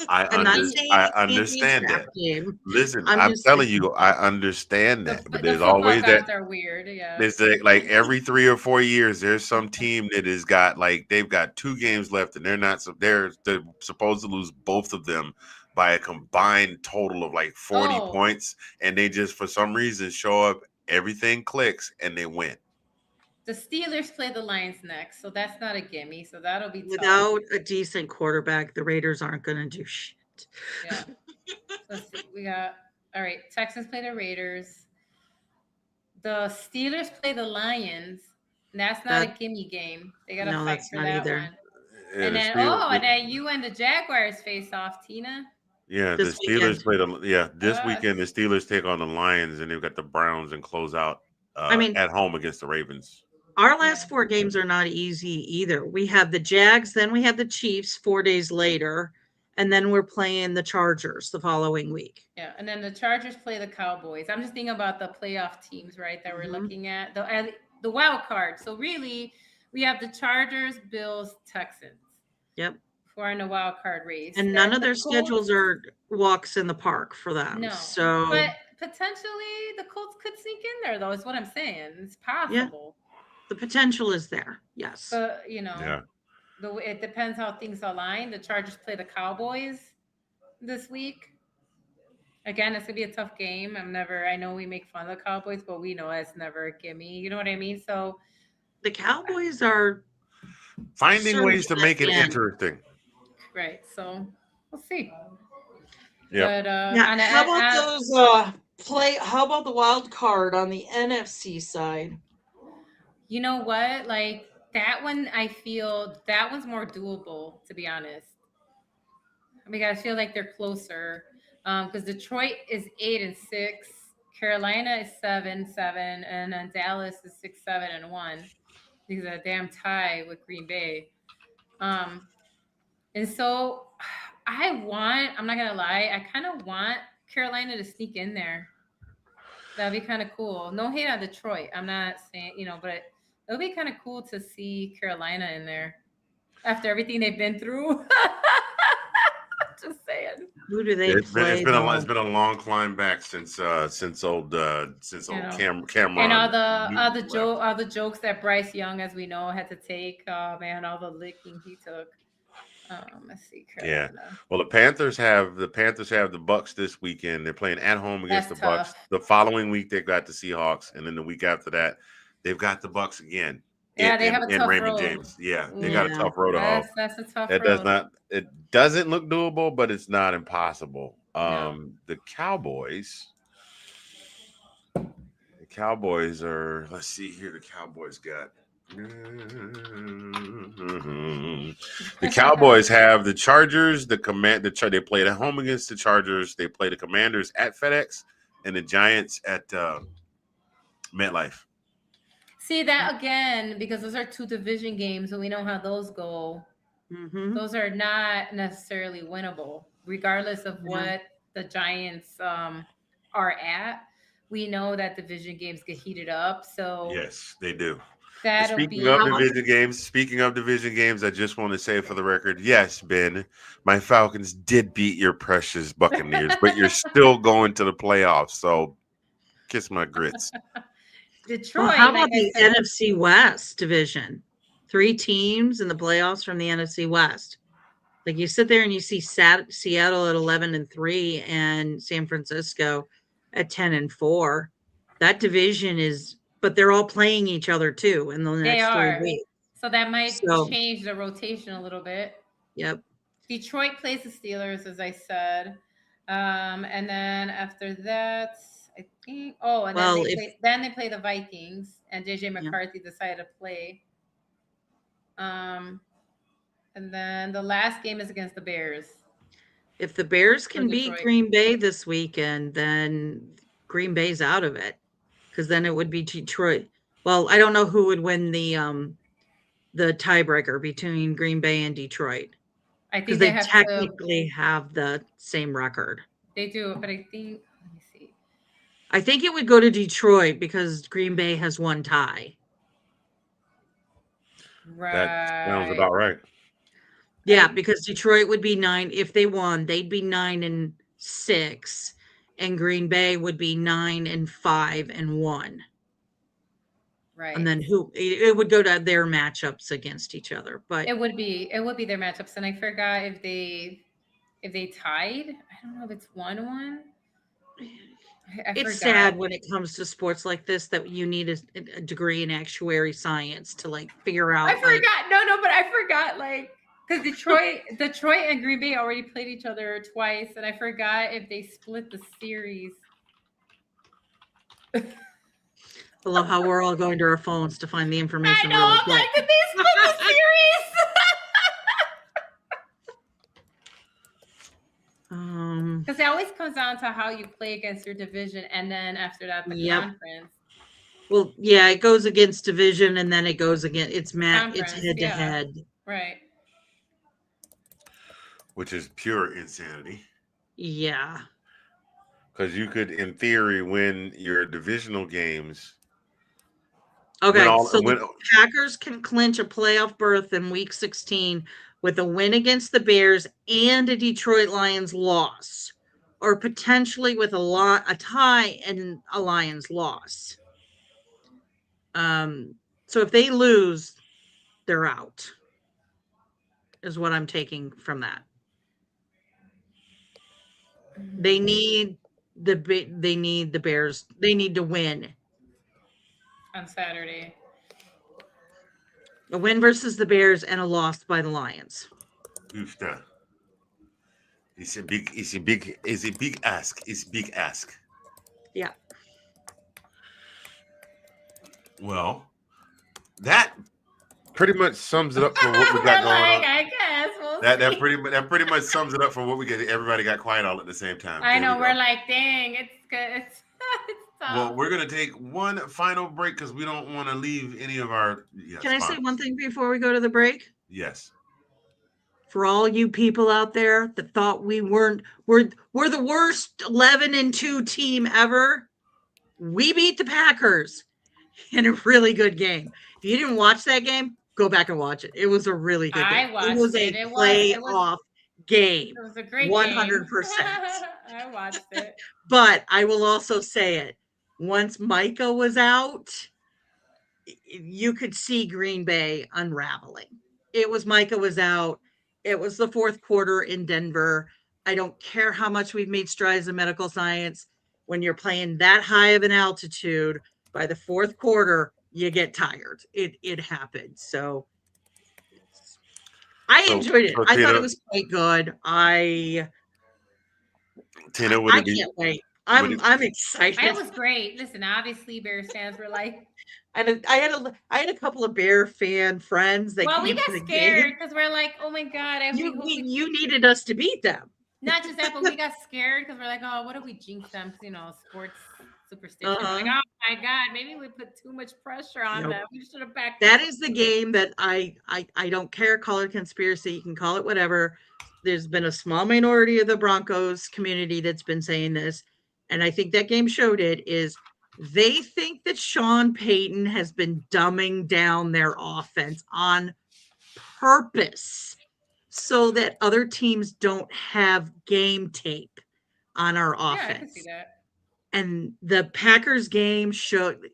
I I'm not under And saying I it can't be a understand trap that. game. Listen, I'm I'm just telling saying you, I understand the that, but the there's football always that. gods are weird. Yeah, It's like every 3 or 4 years, there's some team that has got like they've got 2 games left, and they're supposed to lose both of them by a combined total of like 40 oh, points, and they just for some reason show up, everything clicks, and they win. the Steelers play the Lions next, so that's not a gimme. So that'll be tough. without a decent quarterback, the Raiders aren't going to do shit. Yeah. So let's see. We got all right. Texans play the Raiders. The Steelers play the Lions. And that's not a That gimme game. They gotta no, fight that's for not that either. one. Yeah, And the then Steelers. and then you and the Jaguars face off, Tina. Yeah, the This weekend. Steelers play the yeah this Uh, weekend. The Steelers take on the Lions, and they've got the Browns and close out I mean, at home against the Ravens. our yeah. last 4 games are not easy either. We have the Jags, then we have the Chiefs 4 days later, and then we're playing the Chargers the following week. Yeah, and then the Chargers play the Cowboys. I'm just thinking about the playoff teams, right? That we're Mhm. looking at the wild card. So really, we have the Chargers, Bills, Texans Yep. who are in the wild card race. And none Then of the their schedules Colts, are walks in the park for them. no, but So, potentially the Colts could sneak in there, though. Is what I'm saying. It's yeah, possible, the potential is there. Yes. but Yeah, it depends how things align. The Chargers play the Cowboys this week. Again, it's gonna be a tough game. I know we make fun of the Cowboys, but we know it's never a gimme. You know what I mean? So, The Cowboys are finding surging ways to at make the it end. interesting. right. So we'll see. Yep. But Yeah, how about those how about the wild card on the NFC side? you know what? Like that one, I feel that one's more doable. To be honest, I mean, I feel like they're closer because Detroit is 8-6, Carolina is 7-7, and then Dallas is 6-7-1. These are a damn tie with Green Bay. Um, and so I'm not gonna lie, I kind of want Carolina to sneak in there. That'd be kind of cool. No hate on Detroit. I'm not saying, but it would be kind of cool to see Carolina in there after everything they've been through. Just saying. Who do they It's play been it's though? been a long climb back since You old know. And Cameron Newton left. all the jokes that Bryce Young, as we know, had to take. Oh man, all the licking he took. Let's see, Yeah. Carolina. Well, the Panthers have the Bucks this weekend. They're playing at home against the That's Bucks. tough. The following week they've got the Seahawks, and then the week after that they've got the Bucks again Yeah, they have a in tough Raymond road. James. Yeah, they got a Yeah. Ooh, tough road to hoe. that's a tough That does road. not it doesn't look doable, but it's not impossible. No. The Cowboys are, let's see here, the Cowboys got the Cowboys have the Chargers, they play at home against the Chargers, they play the Commanders at FedEx, and the Giants at MetLife. See that again because those are two division games, and we know how those go. Mhm. Those are not necessarily winnable, regardless of Yeah. what the Giants are at. We know that division games get heated up, so Yes, they do. And that'll speaking be of How about division games, I just want to say for the record, yes, Ben, my Falcons did beat your precious Buccaneers, but you're still going to the playoffs. So kiss my grits. well, how Detroit. Like about I the said, NFC West division? 3 teams in the playoffs from the NFC West. Like you sit there and you see Seattle at 11-3 and San Francisco at 10-4. That division but they're all playing each other too in the they next 3 are. weeks. So that might So, change the rotation a little bit. yep. Detroit plays the Steelers, as I said, and then after that, I think. Oh, and then Well, if they play the Vikings, and JJ yeah, McCarthy decided to play. Um, and then the last game is against the Bears if the Bears for can beat Detroit. Green Bay this weekend, then Green Bay's out of it because then it would be Detroit. Well, I don't know who would win the tiebreaker between Green Bay and Detroit I because think they they have to. technically have the same record. They do, but I think. Let me see. I think it would go to Detroit because Green Bay has one tie. That sounds Right. about right. Yeah, I because Detroit would be 9 if they won, they'd be 9-6, and Green Bay would be 9-5-1. And right. then it would go to their matchups against each other. But It would be their matchups, and I forgot if they tied. I don't know if it's 1-1. I it's forgot. sad when it comes to sports like this that you need a degree in actuary science to like figure I out like forgot. No, but I forgot like because Detroit and Green Bay already played each other twice, and I forgot if they split the series. I love how we're all going to our phones to find the I information know. really I'm quick. like, did they split the series? Because it always comes down to how you play against your division, and then after that, the Yep. conference. Well, yeah, it goes against division and then it goes against it's Conference, head to yeah. head. Right. Which is pure insanity. Yeah. Because you could, in theory, win your divisional games. Okay, so the Packers can clinch a playoff berth in Week 16 with a win against the Bears and a Detroit Lions loss, or potentially with a tie and a Lions loss. So if they lose, they're out. Is what I'm taking from that. They need the Bears. They need to win. On Saturday. A win versus the Bears and a loss by the Lions. Oofta. It's a big ask. It's a big ask. Yeah. Well, that pretty much sums it up for what we got going on. I guess we'll That pretty much sums it up for what we get. Everybody got quiet all at the same time. I know we're like, dang, it's good. It's tough. Well, we're gonna take one final break because we don't want to leave any of our. Can I say one thing before we go to the break? Yes. For all you people out there that thought we're the worst 11-2 team ever, we beat the Packers in a really good game. If you didn't watch that game, go back and watch it. It was a really good game. It was a playoff game. It was a great 100%. I watched it. But I will also say it. Once Micah was out, you could see Green Bay unraveling. It was Micah was out. It was the fourth quarter in Denver. I don't care how much we've made strides in medical science. When you're playing that high of an altitude, by the fourth quarter, you get tired. It happened. So I enjoyed it. I thought it was quite good. I can't wait. I'm excited. It was great. Listen, obviously Bears fans were like, I had a couple of Bear fan friends that we got scared because we're like, oh my god, you needed us to beat them. Not just that, but we got scared because we're like, oh, what if we jinx them? Sports superstition. Like, oh my god, maybe we put too much pressure on them. We should have backed. That is the game that I don't care. Call it conspiracy. You can call it whatever. There's been a small minority of the Broncos community that's been saying this, and I think that game showed it. Is they think that Sean Payton has been dumbing down their offense on purpose so that other teams don't have game tape on our offense. Yeah, I can see that. And the Packers game showed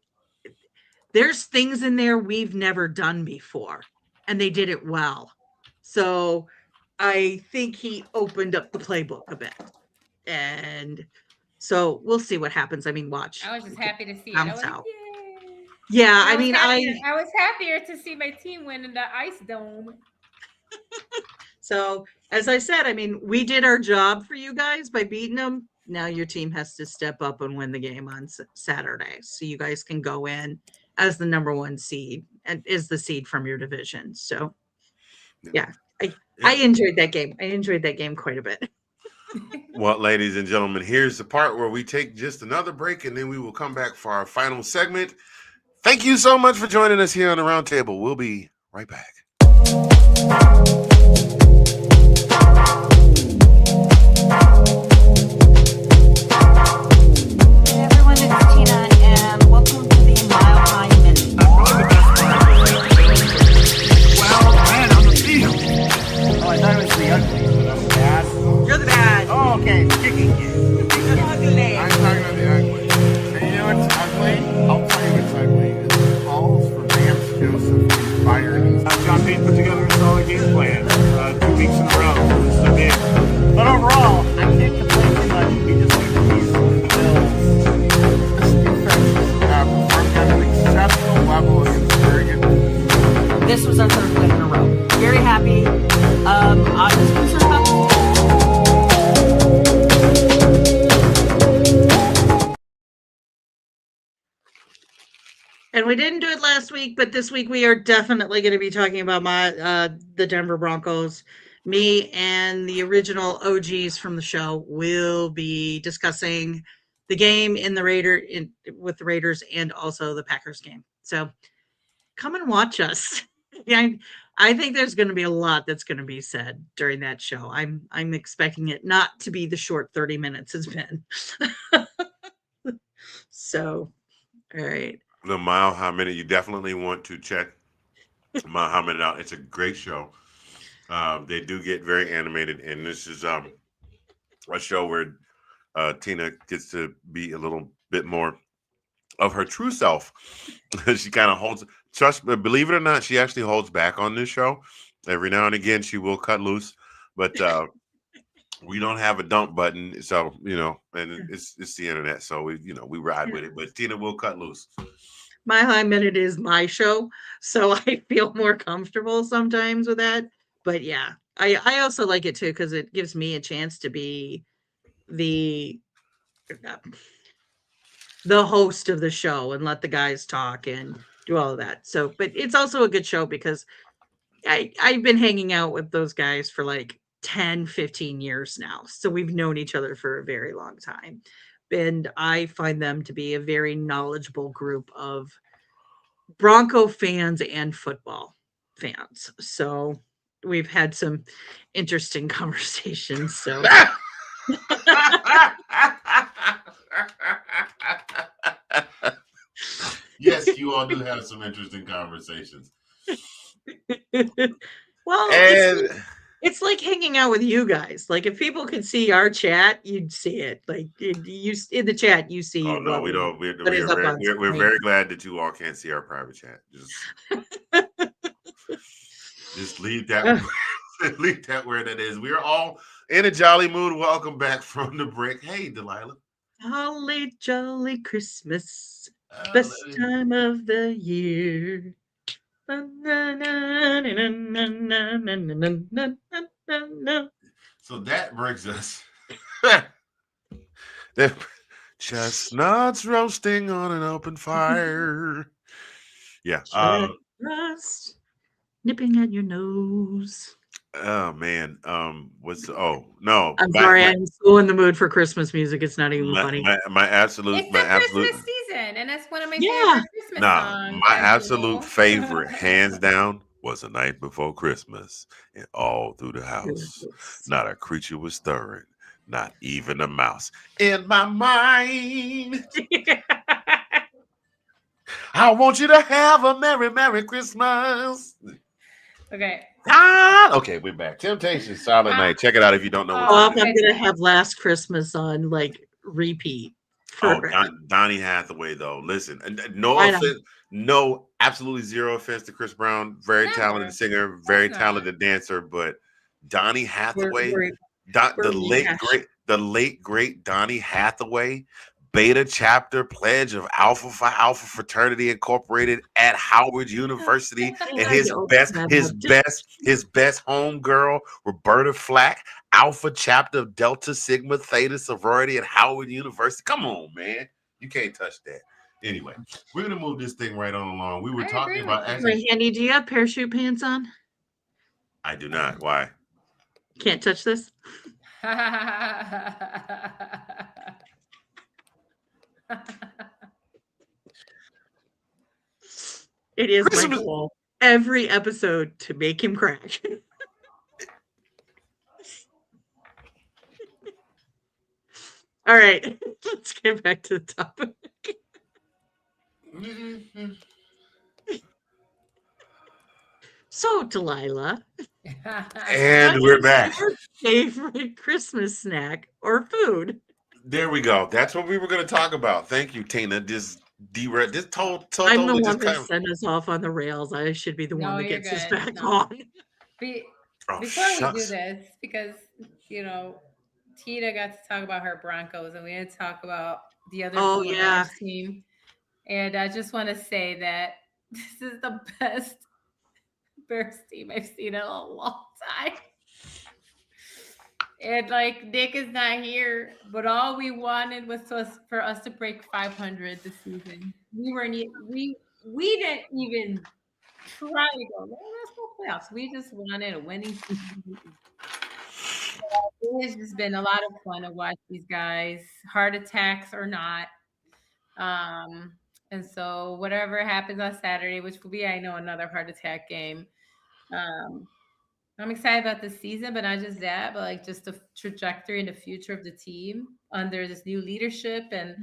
there's things in there we've never done before, and they did it well. So I think he opened up the playbook a bit. And so we'll see what happens. I mean, watch. I was just happy to see it. I was like, yay. Yeah, I was happier to see my team win in the Ice Dome. So, as I said, I mean, we did our job for you guys by beating them. Now your team has to step up and win the game on Saturday. So you guys can go in as the number one seed and is the seed from your division. So, yeah, I enjoyed that game. I enjoyed that game quite a bit. Well, ladies and gentlemen, here's the part where we take just another break, and then we will come back for our final segment. Thank you so much for joining us here on the Roundtable. We'll be right back. Hey everyone, it's Tina, and welcome to the Mile High Minute. Probably the best part of it. Well, man, on the field. Oh, I thought it was the ugly. I'm bad. You're the bad. Oh, okay. It's kicking you. Ugly. I'm talking about the ugly. And you know what's ugly? I'll tell you what's ugly. It's the calls for Vance Joseph being fired. John Payne put together a solid game plan. 2 weeks in a row. This is a big. But overall, I can't complain too much. We just went from these Bills. This defense performed at an exceptional level against very good teams. This was our third win in a row. Very happy. I was concerned about And we didn't do it last week, but this week we are definitely going to be talking about the Denver Broncos. Me and the original OGs from the show will be discussing the game with the Raiders and also the Packers game. So come and watch us. I think there's going to be a lot that's going to be said during that show. I'm expecting it not to be the short 30 minutes it's been. So, all right. The Mile High Minute, you definitely want to check Mile High Minute out. It's a great show. They do get very animated, and this is a show where Tina gets to be a little bit more of her true self. She kind of holds, believe it or not, she actually holds back on this show. Every now and again, she will cut loose, but we don't have a dump button, so and it's the internet, so we ride with it. But Tina will cut loose. Mile High Minute is my show, so I feel more comfortable sometimes with that. But yeah, I also like it too because it gives me a chance to be the host of the show and let the guys talk and do all of that. So, but it's also a good show because I've been hanging out with those guys for like 10, 15 years now. So we've known each other for a very long time. And I find them to be a very knowledgeable group of Bronco fans and football fans. So we've had some interesting conversations. So Yes, you all do have some interesting conversations. Well, And it's like hanging out with you guys. Like if people could see our chat, you'd see it. Like you in the chat, you see. oh no, we don't. We're very glad that you all can't see our private chat. Just leave that. Leave that where that is. We are all in a jolly mood. Welcome back from the break. Hey, Delilah. Holly jolly Christmas, best time of the year. So that brings us the chestnuts roasting on an open fire. Yeah. Rust nipping at your nose. Oh man. No. I'm sorry, I'm so in the mood for Christmas music. It's not even funny. My absolute It's the Christmas season, and that's one of my favorite Christmas songs. My absolute favorite, hands down, was The Night Before Christmas. And all through the house, not a creature was stirring, not even a mouse. In my mind, I want you to have a merry, merry Christmas. Okay. Okay, we're back. Temptation, Silent Night. Check it out if you don't know. I'm gonna have Last Christmas on like repeat. Donny Hathaway though. Listen, no offense, absolutely zero offense to Chris Brown. Very talented singer, very talented dancer, but Donny Hathaway, the late great Donny Hathaway, Beta Chapter Pledge of Alpha Phi Alpha Fraternity Incorporated at Howard University, and his best homegirl Roberta Flack, Alpha Chapter of Delta Sigma Theta Sorority at Howard University. Come on, man, you can't touch that. Anyway, we're gonna move this thing right on along. We were talking about. Wait, Andy, do you have parachute pants on? I do not. Why? Can't touch this. It is my goal. every episode to make him crack. All right, let's get back to the topic. So, Delilah, And what we're is back. your favorite Christmas snack or food? There we go. That's what we were going to talk about. Thank you, Tina. This I'm the totally one just that kind of. sent us off on the rails. I should be the one No, that you're gets us good. back No. on. Be, Oh before we do shucks. this, because you know, Tina got to talk about her Broncos, and we didn't talk about the other Oh, cool yeah. Bears team. And I just want to say that this is the best Bears team I've seen in a long time. And like Nick is not here, but all we wanted was for us to break 500 this season. We didn't even try to go. No, let's go playoffs. We just wanted a winning season. It has just been a lot of fun to watch these guys, heart attacks or not. Um, and so whatever happens on Saturday, which will be, I know, another heart attack game. Um, I'm excited about this season, but not just that, but like just the trajectory and the future of the team under this new leadership. And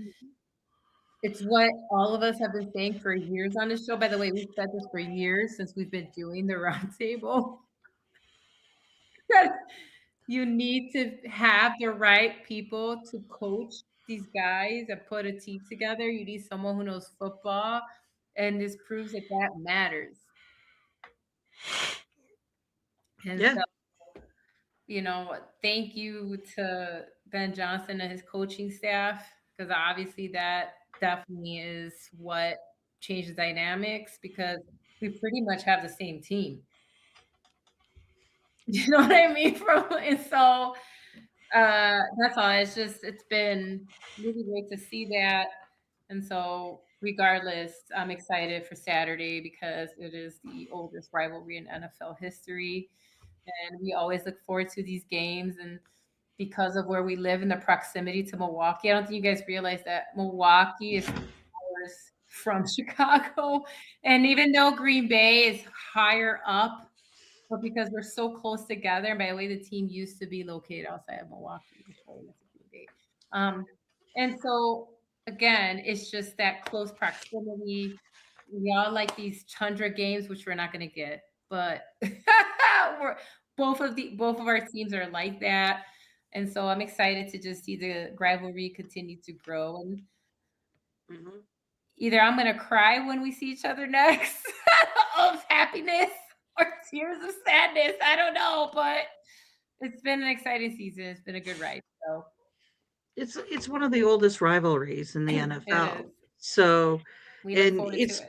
it's what all of us have been saying for years on this show. By the way, we've said this for years since we've been doing the roundtable. You need to have the right people to coach these guys and put a team together. You need someone who knows football, and this proves that that matters. And Yeah. so, thank you to Ben Johnson and his coaching staff, because obviously that definitely is what changes dynamics, because we pretty much have the same team. You know what I mean? And so that's all. It's been really great to see that. And so regardless, I'm excited for Saturday because it is the oldest rivalry in NFL history. And we always look forward to these games. And because of where we live and the proximity to Milwaukee, I don't think you guys realize that Milwaukee is 3 hours from Chicago. And even though Green Bay is higher up, but because we're so close together, and by the way, the team used to be located outside of Milwaukee before we went to Green Bay. And so again, it's just that close proximity. We all like these tundra games, which we're not going to get, but we're both of our teams are like that. And so I'm excited to just see the rivalry continue to grow. And Mhm. either I'm going to cry when we see each other next of happiness or tears of sadness. I don't know, but it's been an exciting season. It's been a good ride. So It's one of the oldest rivalries in the it NFL. is. So, We look and forward it's to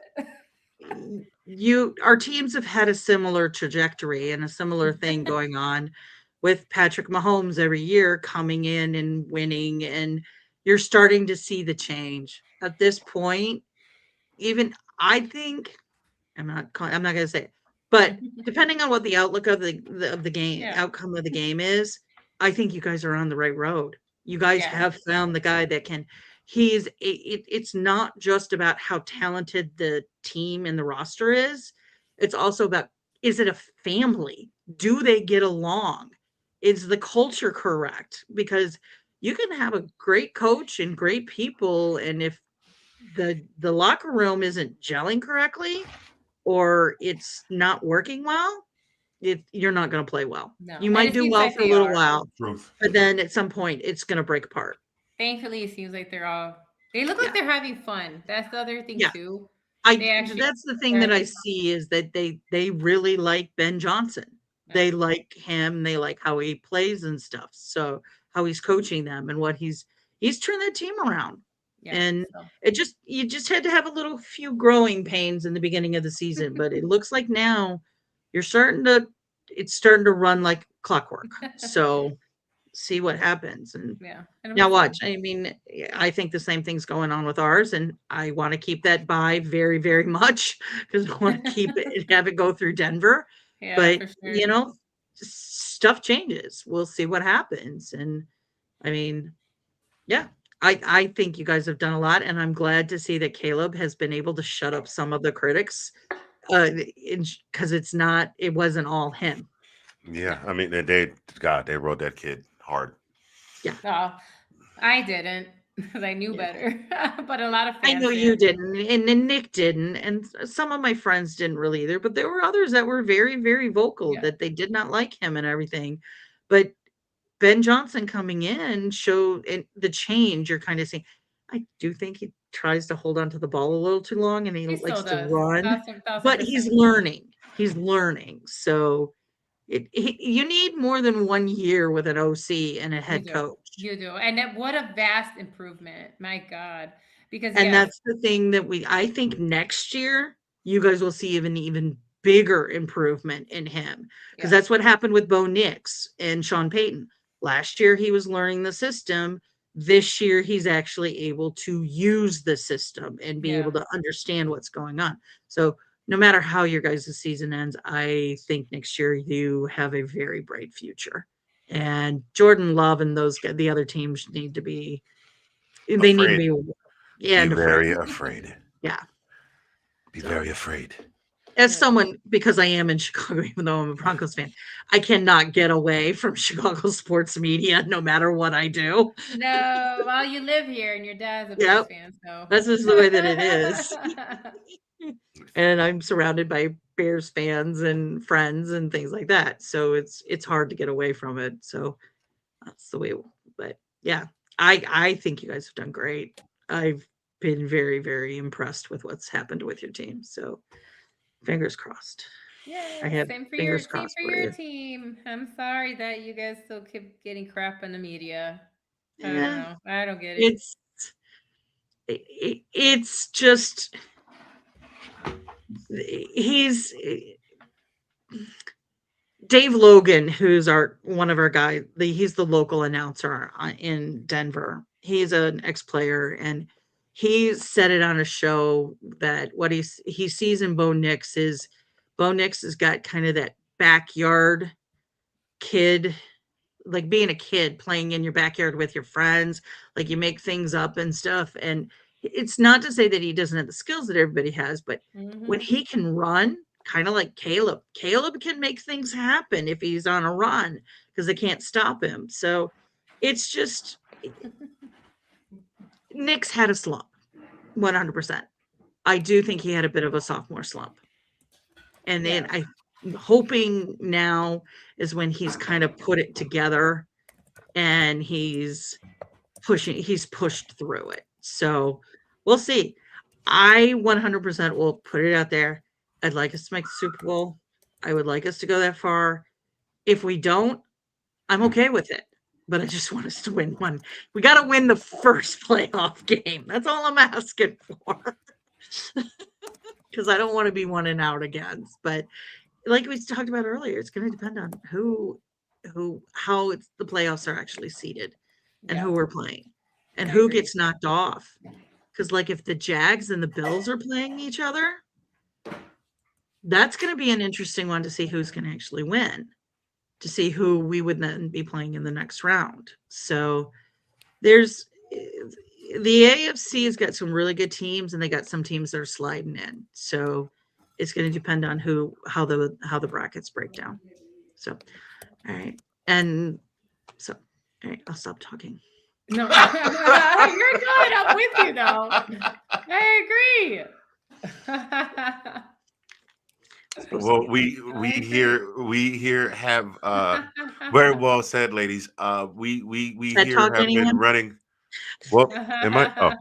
it. our teams have had a similar trajectory and a similar thing going on with Patrick Mahomes every year coming in and winning, and you're starting to see the change. At this point, even I think I'm not gonna say it, but depending on what the outlook of the game Yeah. outcome of the game is, I think you guys are on the right road. You guys Yeah. have found the guy that can it's not just about how talented the team and the roster is. It's also about, is it a family? Do they get along? Is the culture correct? Because you can have a great coach and great people, and if the locker room isn't gelling correctly, or it's not working well, you're not going to play well. No. You And might it do seems well like for a they little are. while, Truth. but then at some point it's going to break apart. Thankfully, it seems like they look like Yeah. they're having fun. That's the other thing Yeah. too. I They actually That's the thing they're that I having see, is that they really like Ben Johnson. fun. They like him, they like how he plays and stuff. So how he's coaching them and what he's turned that team around. Yeah. And So you just had to have a little few growing pains in the beginning of the season, but it looks like now you're it's starting to run like clockwork. So see what happens. And yeah. It'll be now fun. watch. I mean, I think the same thing's going on with ours, and I want to keep that by very, very much, because I want to keep it have it go through Denver. Yeah, But for sure. stuff changes. We'll see what happens. And I mean, yeah, I think you guys have done a lot, and I'm glad to see that Caleb has been able to shut up some of the critics because it wasn't all him. Yeah, I mean, they rode that kid hard. Yeah. Oh, I didn't because I knew Yeah. better. But a lot of I know fans you did. didn't, and then Nick didn't, and some of my friends didn't really either, but there were others that were very, very vocal Yeah. that they did not like him and everything. But Ben Johnson coming in showed the change you're kind of seeing. I do think he tries to hold on to the ball a little too long and he He still likes to does. run, Thousand but he's percent. learning. He's learning. So you need more than 1 year with an OC and a You head do. coach. You do. And what a vast improvement. My God. Because And yes, that's the thing that I think next year you guys will see even bigger improvement in him because yes. that's what happened with Bo Nix and Sean Payton. Last year he was learning the system. This year he's actually able to use the system and be able Yeah. to understand what's going on. So no matter how your guys' season ends, I think next year you have a very bright future. And Jordan Love and the other teams need to be they need to Afraid. be yeah, Be and afraid. very afraid. Yeah. Be So, very afraid. as Yeah. someone, because I am in Chicago, even though I'm a Broncos fan, I cannot get away from Chicago sports media no matter what I do. No, well, you live here and your dad's a Bears Yep. fan, so That's just the way that it is. And I'm surrounded by Bears fans and friends and things like that. So it's hard to get away from it. So that's the way. But yeah, I think you guys have done great. I've been very, very impressed with what's happened with your team. So fingers crossed. I Yes, have fingers same crossed for for your you. team. I'm sorry that you guys still keep getting crap in the media. I don't Yeah, know. I don't get it. it's it's just he's Dave Logan, who's our one of our guys. He's the local announcer in Denver. He's an ex-player, and he said it on a show that what he sees in Bo Nix has got kind of that backyard kid, like being a kid playing in your backyard with your friends, like you make things up and stuff. And it's not to say that he doesn't have the skills that everybody has, but when Mhm. he can run, kind of like Caleb can make things happen if he's on a run because they can't stop him. So it's just Nick's had a slump, 100%. I do think he had a bit of a sophomore slump. And then Yes. I'm hoping now is when he's kind of put it together and he's pushed through it. So we'll see. I 100% will put it out there. I'd like us to make the Super Bowl. I would like us to go that far. If we don't, I'm okay with it. But I just want us to win one. We got to win the first playoff game. That's all I'm asking for. Because I don't want to be one and out against. But like we talked about earlier, it's going to depend on how the playoffs are actually seated and Yeah, who we're playing and I who agree. gets knocked off. Because, like, if the Jags and the Bills are playing each other, that's going to be an interesting one to see who's going to actually win, to see who we would then be playing in the next round. So there's the AFC has got some really good teams, and they got some teams that are sliding in. So it's going to depend on how the brackets break down. So, all right, and so all right, I'll stop talking. No, you're good. I'm with you though. I agree. It's supposed to Well, be like we I agree. here have very well said, ladies. We that here talk have been anyone? running. Well, am I?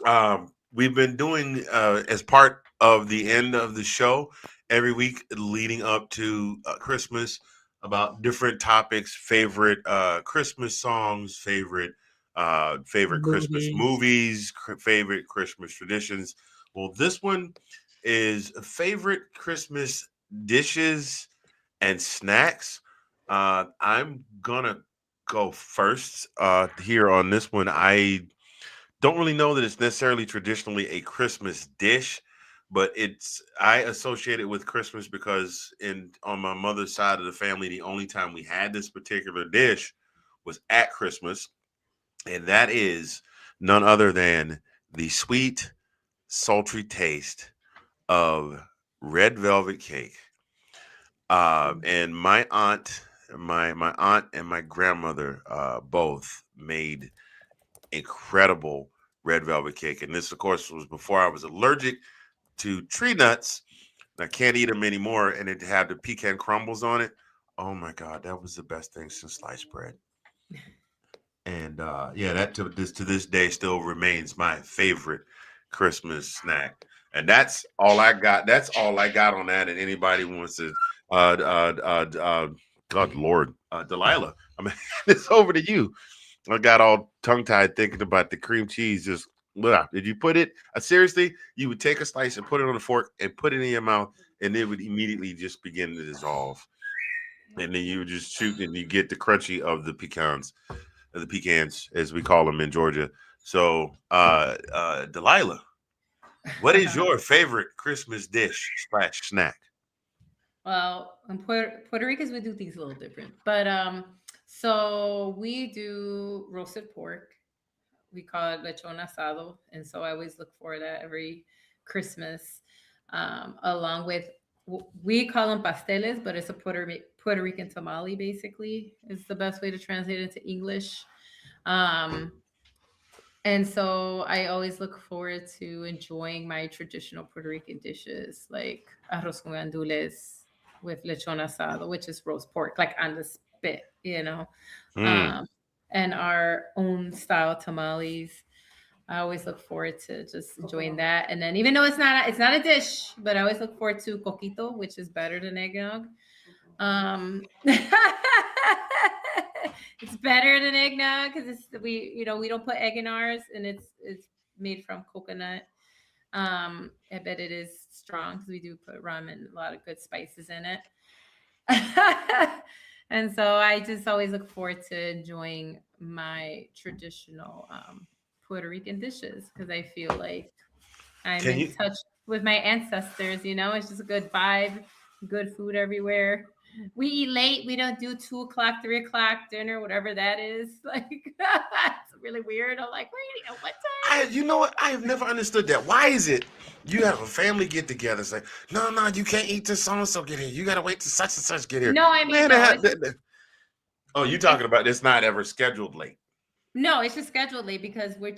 Oh, we've been doing as part of the end of the show every week leading up to Christmas about different topics, favorite Christmas songs, favorite Christmas Movies. movies, favorite Christmas traditions. Well, this one is favorite Christmas dishes and snacks. I'm gonna go first here on this one. I don't really know that it's necessarily traditionally a Christmas dish, but I associate it with Christmas because in on my mother's side of the family, the only time we had this particular dish was at Christmas, and that is none other than the sweet, sultry taste of red velvet cake. And my aunt and my grandmother both made incredible red velvet cake. And this, of course, was before I was allergic to tree nuts. I can't eat them anymore, and it had the pecan crumbles on it. Oh my God, that was the best thing since sliced bread. And yeah, that to this day still remains my favorite Christmas snack. And that's all I got. That's all I got on that. And anybody wants to, uh, uh, uh, uh, God Lord, Delilah, I mean, it's over to you. I got all tongue tied thinking about the cream cheese. Just did you put it? Seriously, you would take a slice and put it on a fork and put it in your mouth, and it would immediately just begin to dissolve. And then you would just shoot, and you get the crunchy of the pecans, as we call them in Georgia. So, Delilah, what is your favorite Christmas dish / snack? Well, in Puerto Ricans we do things a little different, but so we do roasted pork. We call it lechon asado, and so I always look for that every Christmas, along with we call them pasteles, but it's a Puerto Rican tamale. Basically, is the best way to translate it into English. Um, and so I always look forward to enjoying my traditional Puerto Rican dishes like arroz con gandules with lechon asado, which is roast pork, like on the spit. Mm. Um, and our own style tamales. I always look forward to just enjoying that. And then even though it's not a dish, but I always look forward to coquito, which is better than eggnog. It's better than eggnog because we don't put egg in ours, and it's made from coconut. I bet it is strong because we do put rum and a lot of good spices in it. And so I just always look forward to enjoying my traditional Puerto Rican dishes because I feel like I'm Can in you touch with my ancestors. It's just a good vibe, good food everywhere. We eat late. We don't do 2 o'clock, 3 o'clock dinner, whatever that is. Like it's really weird. I'm like, wait, at what time? You know what? I have never understood that. Why is it you have a family get together, say, no, you can't eat till so and so get here. You gotta wait till such and such get here. No, I mean Man, no. oh, you It's talking about it's not ever scheduled late. no, it's just scheduled late because we're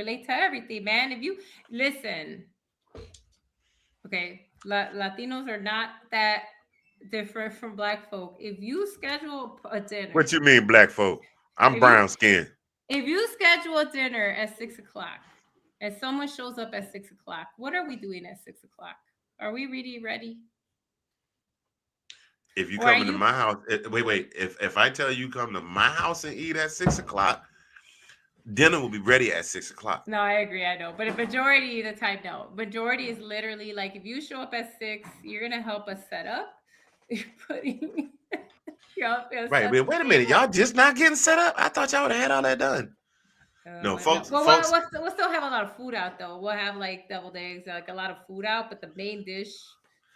late to everything, man. If you listen, okay, Latinos are not that different from Black folk. If you schedule a dinner, What you mean, black folk? I'm if you brown skinned. if you schedule a dinner at 6 o'clock, and someone shows up at 6 o'clock, what are we doing at 6 o'clock? Are we really ready, If you or are come into you? my house, wait. If I tell you come to my house and eat at 6 o'clock, dinner will be ready at 6 o'clock. No, I agree. I know, but a majority of the time, no. Majority is literally like if you show up at 6, you're gonna help us set up. You're putting, you're Right. set the Wait a minute. table. Y'all just not getting set up? I thought y'all would have had all that done. No, I know. folks, Well, folks, we'll still have a lot of food out though. We'll have like deviled eggs, like a lot of food out, but the main dish,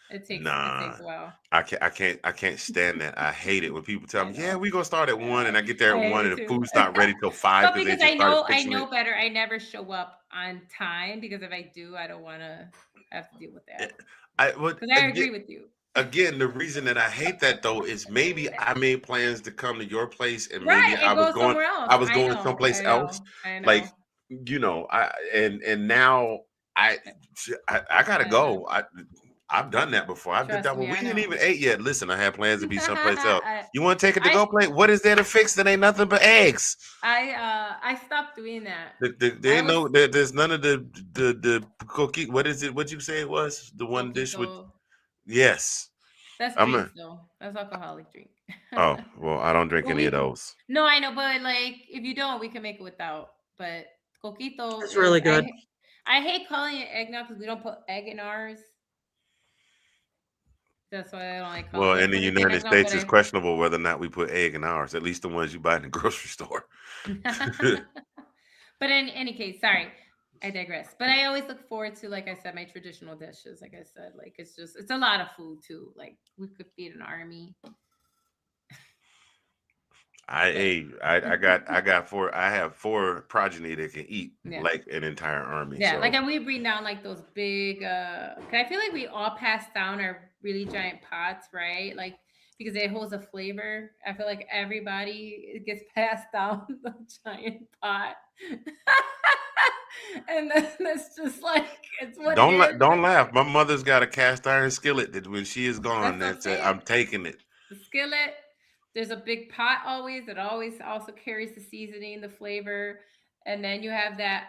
it takes nah. a while. I can't stand that. I hate it when people tell I me, yeah, know. we gonna start at 1, and I get there I at hate 1 it and the too. food's not ready till 5 But because they because just started I fixing know it. better, I never show up on time because if I do, I don't want to have to deal with Eh, that. I would Because I agree with you. again, the reason that I hate that though is maybe I made plans to come to your place and maybe Right, and go somewhere else. I was going someplace I else. know, I Like, know. I and now I I gotta I know. go. I've done that before. I've done Trust that. Well, me, we I ain't know. even ate yet. Listen, I had plans to be someplace else. I You want to take it to I go plate? What is there to fix that ain't nothing but eggs? I stopped doing that. There I ain't was there's none of the cookie. What is it? What you say it was? The one dish with coquito. yes. That's I'm a drinks though. That's alcoholic drink. oh well, I don't drink But any of we those. no, I know, but like if you don't, we can make it without. But coquito It's is really good. I hate calling it eggnog because we don't put egg in ours. That's why I don't like calling. Well, We in don't the put it in United eggnog, but States, it's questionable whether or not we put egg in ours. At least the ones you buy in the grocery store. But in any case, sorry, I digress. But I always look forward to, like I said, my traditional dishes. Like I said, like it's a lot of food too. Like we could feed an army. I got four. I have four progeny that can eat Yeah. like an entire army. Yeah, So like, and we bring down like those big 'cause I feel like we all pass down our really giant pots, right? Like, because it holds a flavor. I feel like everybody gets passed down the giant pot. And then it's just like it's what it is. don't laugh. My mother's got a cast iron skillet that when she is gone, That's what I'm that's it. saying. I'm taking it. The skillet. There's a big pot always that always also carries the seasoning, the flavor, and then you have that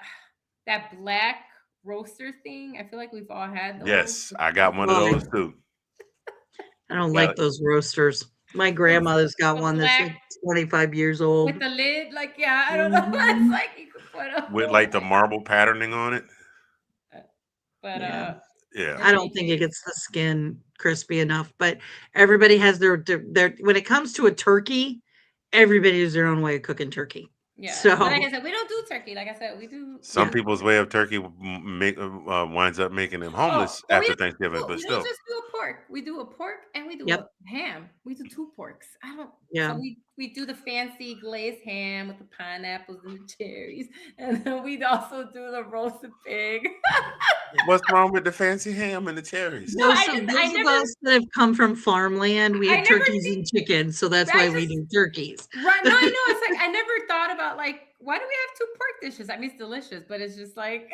black roaster thing. I feel like we've all had those. Yes, I got one of Oh, those too. I don't Got like it. those roasters. My Those grandmother's got the one that's black like 25 years old. with the lid, like, yeah, I don't know. It's Mhm. like you could put a With whole like the thing. marble patterning on it. But Yeah. Yeah. I it don't makes think it gets the skin crispy enough, but everybody has their when it comes to a turkey, everybody has their own way of cooking turkey. yeah. But like So, I said, we don't do turkey. Like I said, we Some yeah. do people's way of turkey winds up making them homeless but we after don't Thanksgiving, but we don't still. just do a pork. We do a pork and we do Yep. a ham. We do two porks. I don't Yeah. so we do the fancy glazed ham with the pineapples and the cherries. And then we'd also do the roasted pig. What's wrong with the fancy ham and the cherries? No, Those of us that have come from farmland, we I have never turkeys think and chickens, so that's why I we just do turkeys. right. No, I know. It's like I never thought about like why do we have two pork dishes? I mean, it's delicious, but it's just like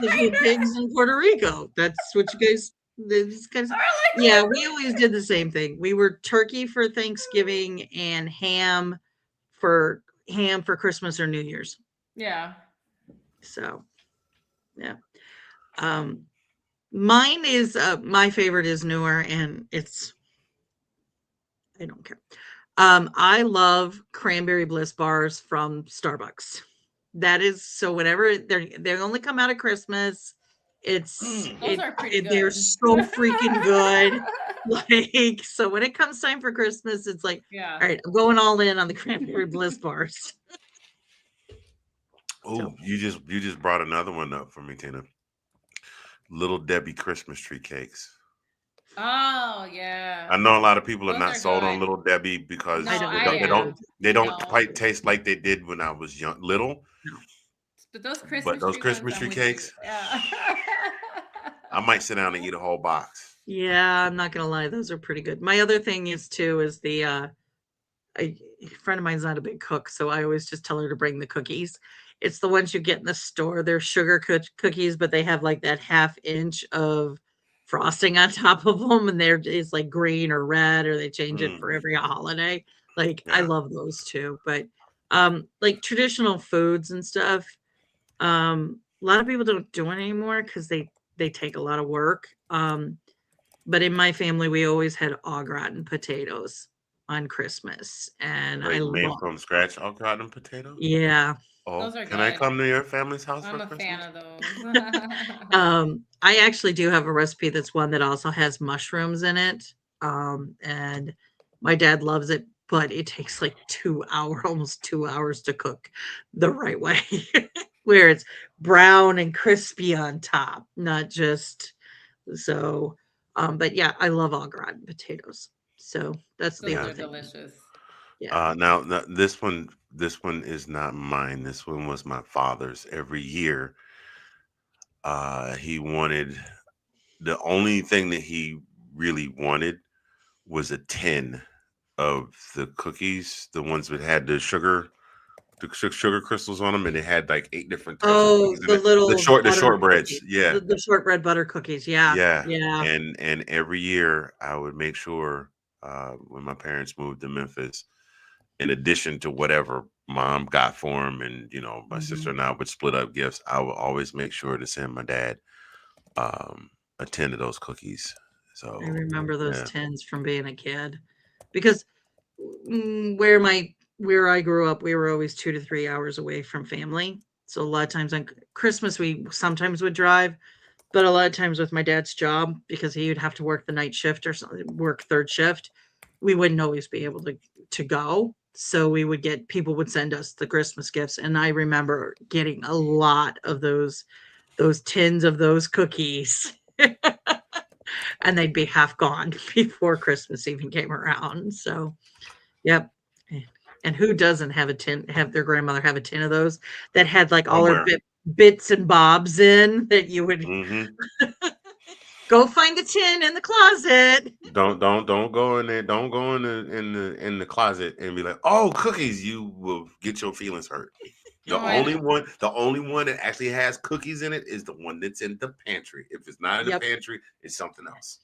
The pigs in Puerto Rico. That's what you guys. These guys. or like Yeah, we always did the same thing. We were turkey for Thanksgiving and for ham for Christmas or New Year's. yeah. So yeah. Um, mine is my favorite is newer, and I don't care. I love cranberry bliss bars from Starbucks. That is so whenever they only come out at Christmas. Those are pretty They're good. so freaking good. Like so when it comes time for Christmas, it's like, Yeah. all right, I'm going all in on the cranberry bliss bars. Oh, you just brought another one up for me, Tina. Little Debbie Christmas tree cakes. Oh yeah. I know a lot of people are Those not are sold on good. Little Debbie because No, I don't I like am. they don't No. quite taste like they did when I was little. No. But those But Christmas those tree ones, Christmas I'm tree with you. cakes, Yeah. I might sit down and eat a whole box. Yeah, I'm not gonna lie, those are pretty good. My other thing is too is a friend of mine's not a big cook, so I always just tell her to bring the cookies. It's the ones you get in the store. They're sugar cookies, but they have like that half inch of frosting on top of them, and it's like green or red, or they change it for Mm, every holiday. Like I yeah, love those too. But like traditional foods and stuff, a lot of people don't do it anymore because they take a lot of work. But in my family, we always had au gratin potatoes on Christmas, and I like made love. from scratch au gratin potatoes. Yeah. Oh, Those are can I good. come to your family's house for I'm a fan Christmas? of those. I actually do have a recipe that's one that also has mushrooms in it. And my dad loves it, but it takes like 2 hours, almost 2 hours to cook the right way, where it's brown and crispy on top, not just so. But yeah, I love au gratin potatoes. So that's the Those Yeah. other are thing. delicious. Yeah. Now this one is not mine. This one was my father's. Every year, he wanted the only thing that he really wanted was a tin of the cookies, the ones that had sugar crystals on them, and it had like 8 different types of Oh, cookies in the it. little The butter shortbreads, cookies, yeah, the shortbread butter cookies. Yeah. yeah. Yeah. And every year I would make sure when my parents moved to Memphis, in addition to whatever mom got for him, and my sister Mhm. and I would split up gifts, I would always make sure to send my dad a tin of those cookies. I So remember those yeah. tins from being a kid because where I grew up, we were always 2 to 3 hours away from family. So a lot of times on Christmas, we sometimes would drive, but a lot of times with my dad's job, because he would have to work the night shift or something, work third shift, we wouldn't always be able to go. So we would get people would send us the Christmas gifts, and I remember getting a lot of those tins of those cookies. And they'd be half gone before Christmas even came around. So, yep. And who doesn't have their grandmother have a tin of those that had like all her Somewhere. bits and bobs in that you would go find the tin in the closet. Don't go in there. Don't go in the closet and be like, oh, cookies. You will get your feelings hurt. The Oh, I only know. one that actually has cookies in it is the one that's in the pantry. If it's not in the Yep. pantry, it's something else.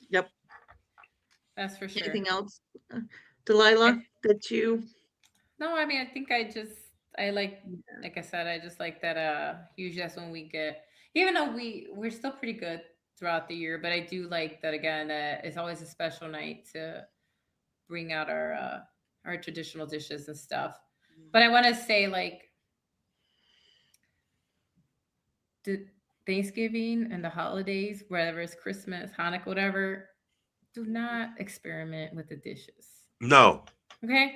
Yep. That's for sure. Anything else, Delilah, that you? No, I mean, I think I like I said, I just like that. Usually that's when we get, even though we're still pretty good throughout the year, but I do like that again. It's always a special night to bring out our traditional dishes and stuff. But I want to say, like, the Thanksgiving and the holidays, whether it's Christmas, Hanukkah, whatever, do not experiment with the dishes. No. Okay?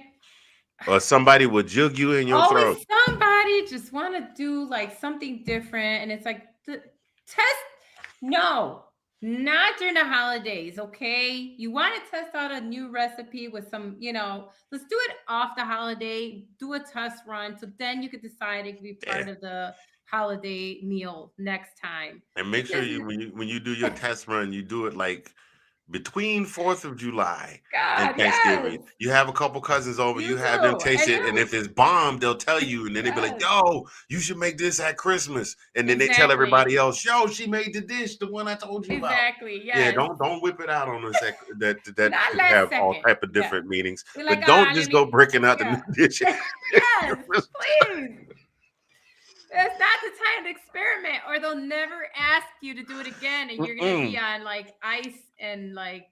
Or somebody will jug you in your Always throat. somebody just want to do like something different, and it's like the test. No, not during the holidays. Okay, you want to test out a new recipe with some, let's do it off the holiday. Do a test run, so then you could decide it could be part of the holiday meal next time. And make sure Because when you do your test run, you do it like between 4th of July and God, yes, Thanksgiving. You have a couple cousins over, you you have them do. taste And it, and if it's bomb, they'll tell you, and then they'll be like, yes, yo, you should make this at Christmas. And then they tell exactly, everybody else, yo, she made the dish, the one I told you about. exactly, Yeah, yes. don't whip it out on us. That Not could last have all second. type of Yeah. different meanings. We're like, But don't let just go me, breaking out the yeah. new dishes. Yes, please. That's not the time to experiment, or they'll never ask you to do it again, and you're gonna be on like ice and like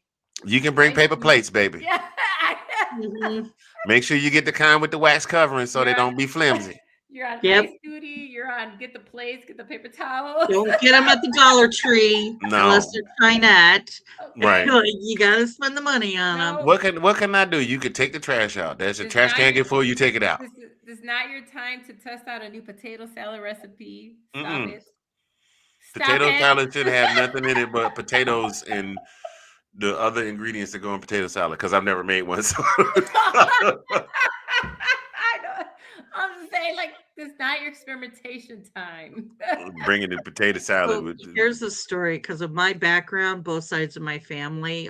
You can bring ice. paper plates, baby. Yeah. Make sure you get the kind with the wax covering so they You're don't be flimsy. You're on Yep. ice duty. You're on get the plates, get the paper towels. Don't get them at the Dollar Tree unless No. they're Chinette. Right. You gotta spend the money on them. No, What can I do? You could take the trash out. There's a this trash not can your get full, you take it out. this is not your time to test out a new potato salad recipe. Stop Mm-mm. it. Stop Potato it. salad should have nothing in it but potatoes and the other ingredients that go in potato salad because I've never made one. So. I know. I'm just saying, like, this is not your experimentation time. Bringing in potato salad. So With here's the story. Because of my background, both sides of my family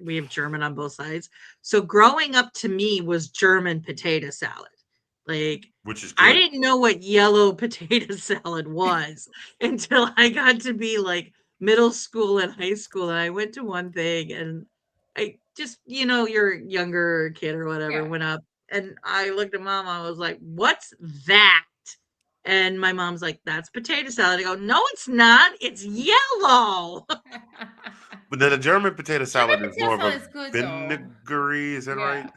we have German on both sides. So growing up to me was German potato salad. Like, which is I good. didn't know what yellow potato salad was until I got to be like middle school and high school. And I went to one thing and I just, you're a younger kid or whatever, Yeah. went up and I looked at mom. I was like, what's that? And my mom's like, that's potato salad. I go, no, it's not. It's yellow. But then the German potato salad is more of salad a is good, vinegary. Is that Yeah. right?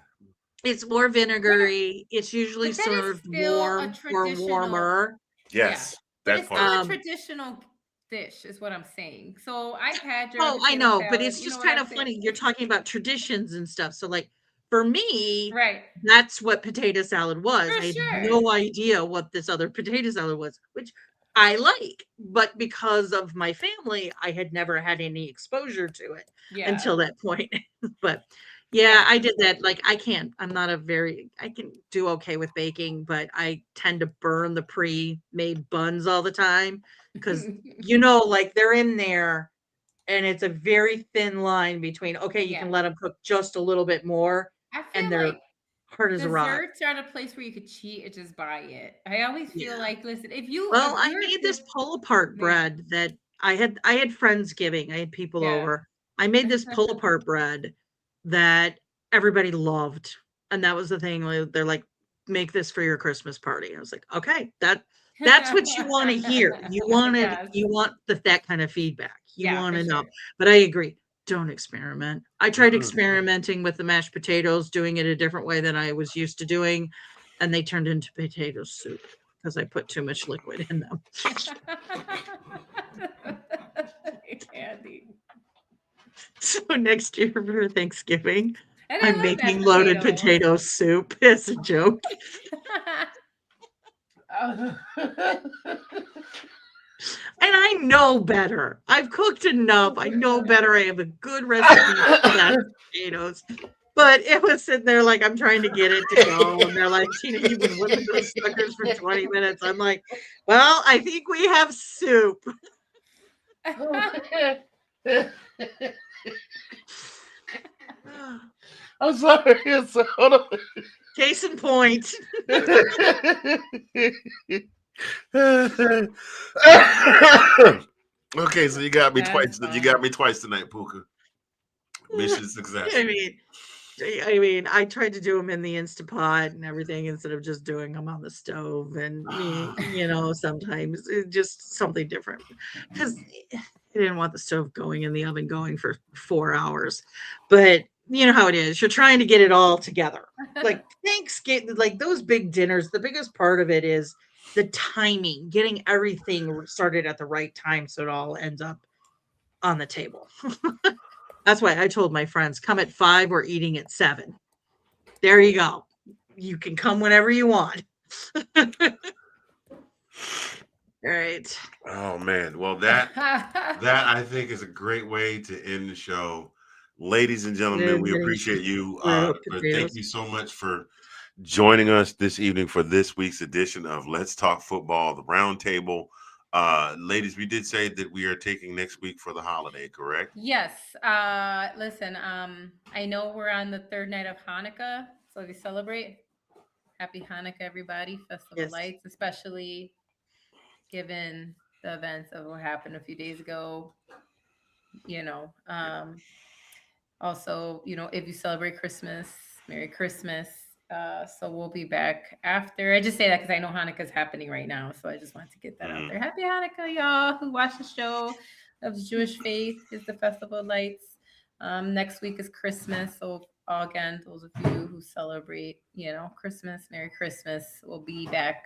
It's more vinegary. It's usually But that is served still a warm or traditional. warmer. Yes, But that it's still part. a traditional dish, is what I'm saying. So I've had Oh, German I potato know, but salad, it's you know just what kind I'm of saying? funny. You're talking about traditions and stuff. So, like, for me, Right. that's what potato salad was. For I had sure. no idea what this other potato salad was, which I like. But because of my family, I had never had any exposure to it Yeah. until that point. But yeah, I did that. Like, I can do okay with baking, but I tend to burn the pre-made buns all the time because, like they're in there and it's a very thin line between, okay, you can let them cook just a little bit more I and feel they're like hard as a rock. desserts are the place where you could cheat and just buy it. I always feel like, listen, if Well, I you're a made this kid, pull-apart bread that I had Friendsgiving. I had people yeah. over. I made this pull-apart bread that everybody loved. And that was the thing. They're like, make this for your Christmas party. I was like, okay, that's what you want to hear. You want that kind of feedback. You Yeah, want for to know. sure. But I agree. Don't experiment. I tried experimenting with the mashed potatoes, doing it a different way than I was used to doing, and they turned into potato soup because I put too much liquid in them. Andy. So next year for Thanksgiving, And I I'm love making mashed loaded potatoes. potato soup as a joke. And I know better. I've cooked enough. I know better. I have a good recipe for mashed potatoes. But it was sitting there like I'm trying to get it to go, and they're like, "Tina, you've been whipping those suckers for 20 minutes." I'm like, "Well, I think we have soup." I'm sorry. Hold on. Case in point. Okay, so you got me That twice. is You fun. got me twice tonight, Puka. Mission success. I tried to do them in the Instapot and everything instead of just doing them on the stove, and sometimes it's just something different because I didn't want the stove going in the oven going for 4 hours. But you know how it is. You're trying to get it all together. Like Thanksgiving, like those big dinners, the biggest part of it is the timing, getting everything started at the right time so it all ends up on the table. That's why I told my friends, come at 5, we're eating at 7. There you go. You can come whenever you want. All right. Oh man. Well, that I think is a great way to end the show. Ladies and gentlemen, we appreciate you. Thank you so much for joining us this evening for this week's edition of Let's Talk Football, the Roundtable. Ladies, we did say that we are taking next week for the holiday, correct? Yes. Listen, I know we're on the third night of Hanukkah, so we celebrate. Happy Hanukkah, everybody. Festival Yes. Lights, especially given the events of what happened a few days ago. You know, also, if you celebrate Christmas, Merry Christmas. So we'll be back after. I just say that because I know Hanukkah's happening right now, so I just wanted to get that out there. Happy Hanukkah, y'all who watch the show of Jewish faith. Is the Festival of Lights. Next week is Christmas, so again, those of you who celebrate, Christmas, Merry Christmas. We'll be back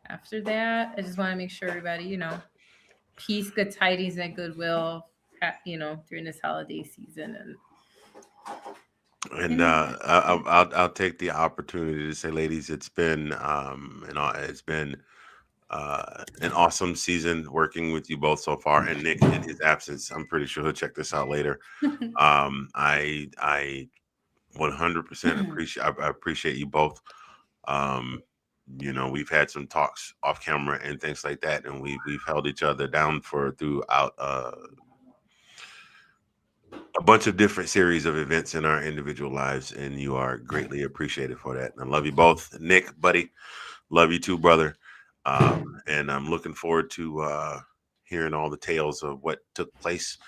after that. I just want to make sure everybody, peace, good tidings, and goodwill, during this holiday season. And I'll take the opportunity to say, ladies, it's been it's been an awesome season working with you both so far. And Nick, in his absence, I'm pretty sure he'll check this out later. I 100% I appreciate you both. We've had some talks off camera and things like that, and we've held each other down throughout a bunch of different series of events in our individual lives, and you are greatly appreciated for that. And I love you both. Nick, buddy, love you too, brother. And I'm looking forward to hearing all the tales of what took place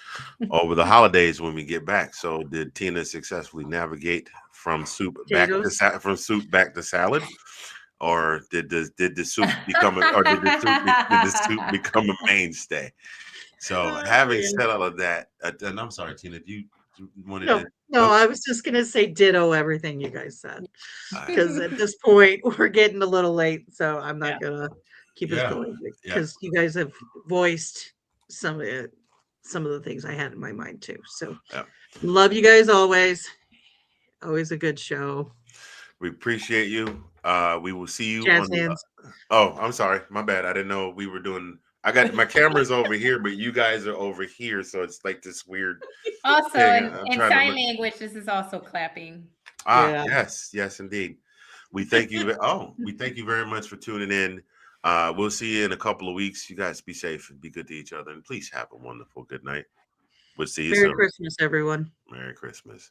over the holidays when we get back. So did Tina successfully navigate from soup back to salad? Or did the soup become a mainstay? So having said all of that, and I'm sorry, Tina, do you wanted to? No, I was just gonna say ditto everything you guys said. Because at this point we're getting a little late, so I'm not gonna keep us going because you guys have voiced some of the things I had in my mind too. So love you guys always. Always a good show. We appreciate you. We will see you Jazz on the. hands. Oh, I'm sorry, my bad. I didn't know we were doing. I got my cameras over here, but you guys are over here, so it's like this weird. Also, thing. in sign language, this is also clapping. Yes, indeed. We thank you. We thank you very much for tuning in. We'll see you in a couple of weeks. You guys be safe and be good to each other, and please have a wonderful good night. We'll see you soon. Merry Christmas, everyone. Merry Christmas.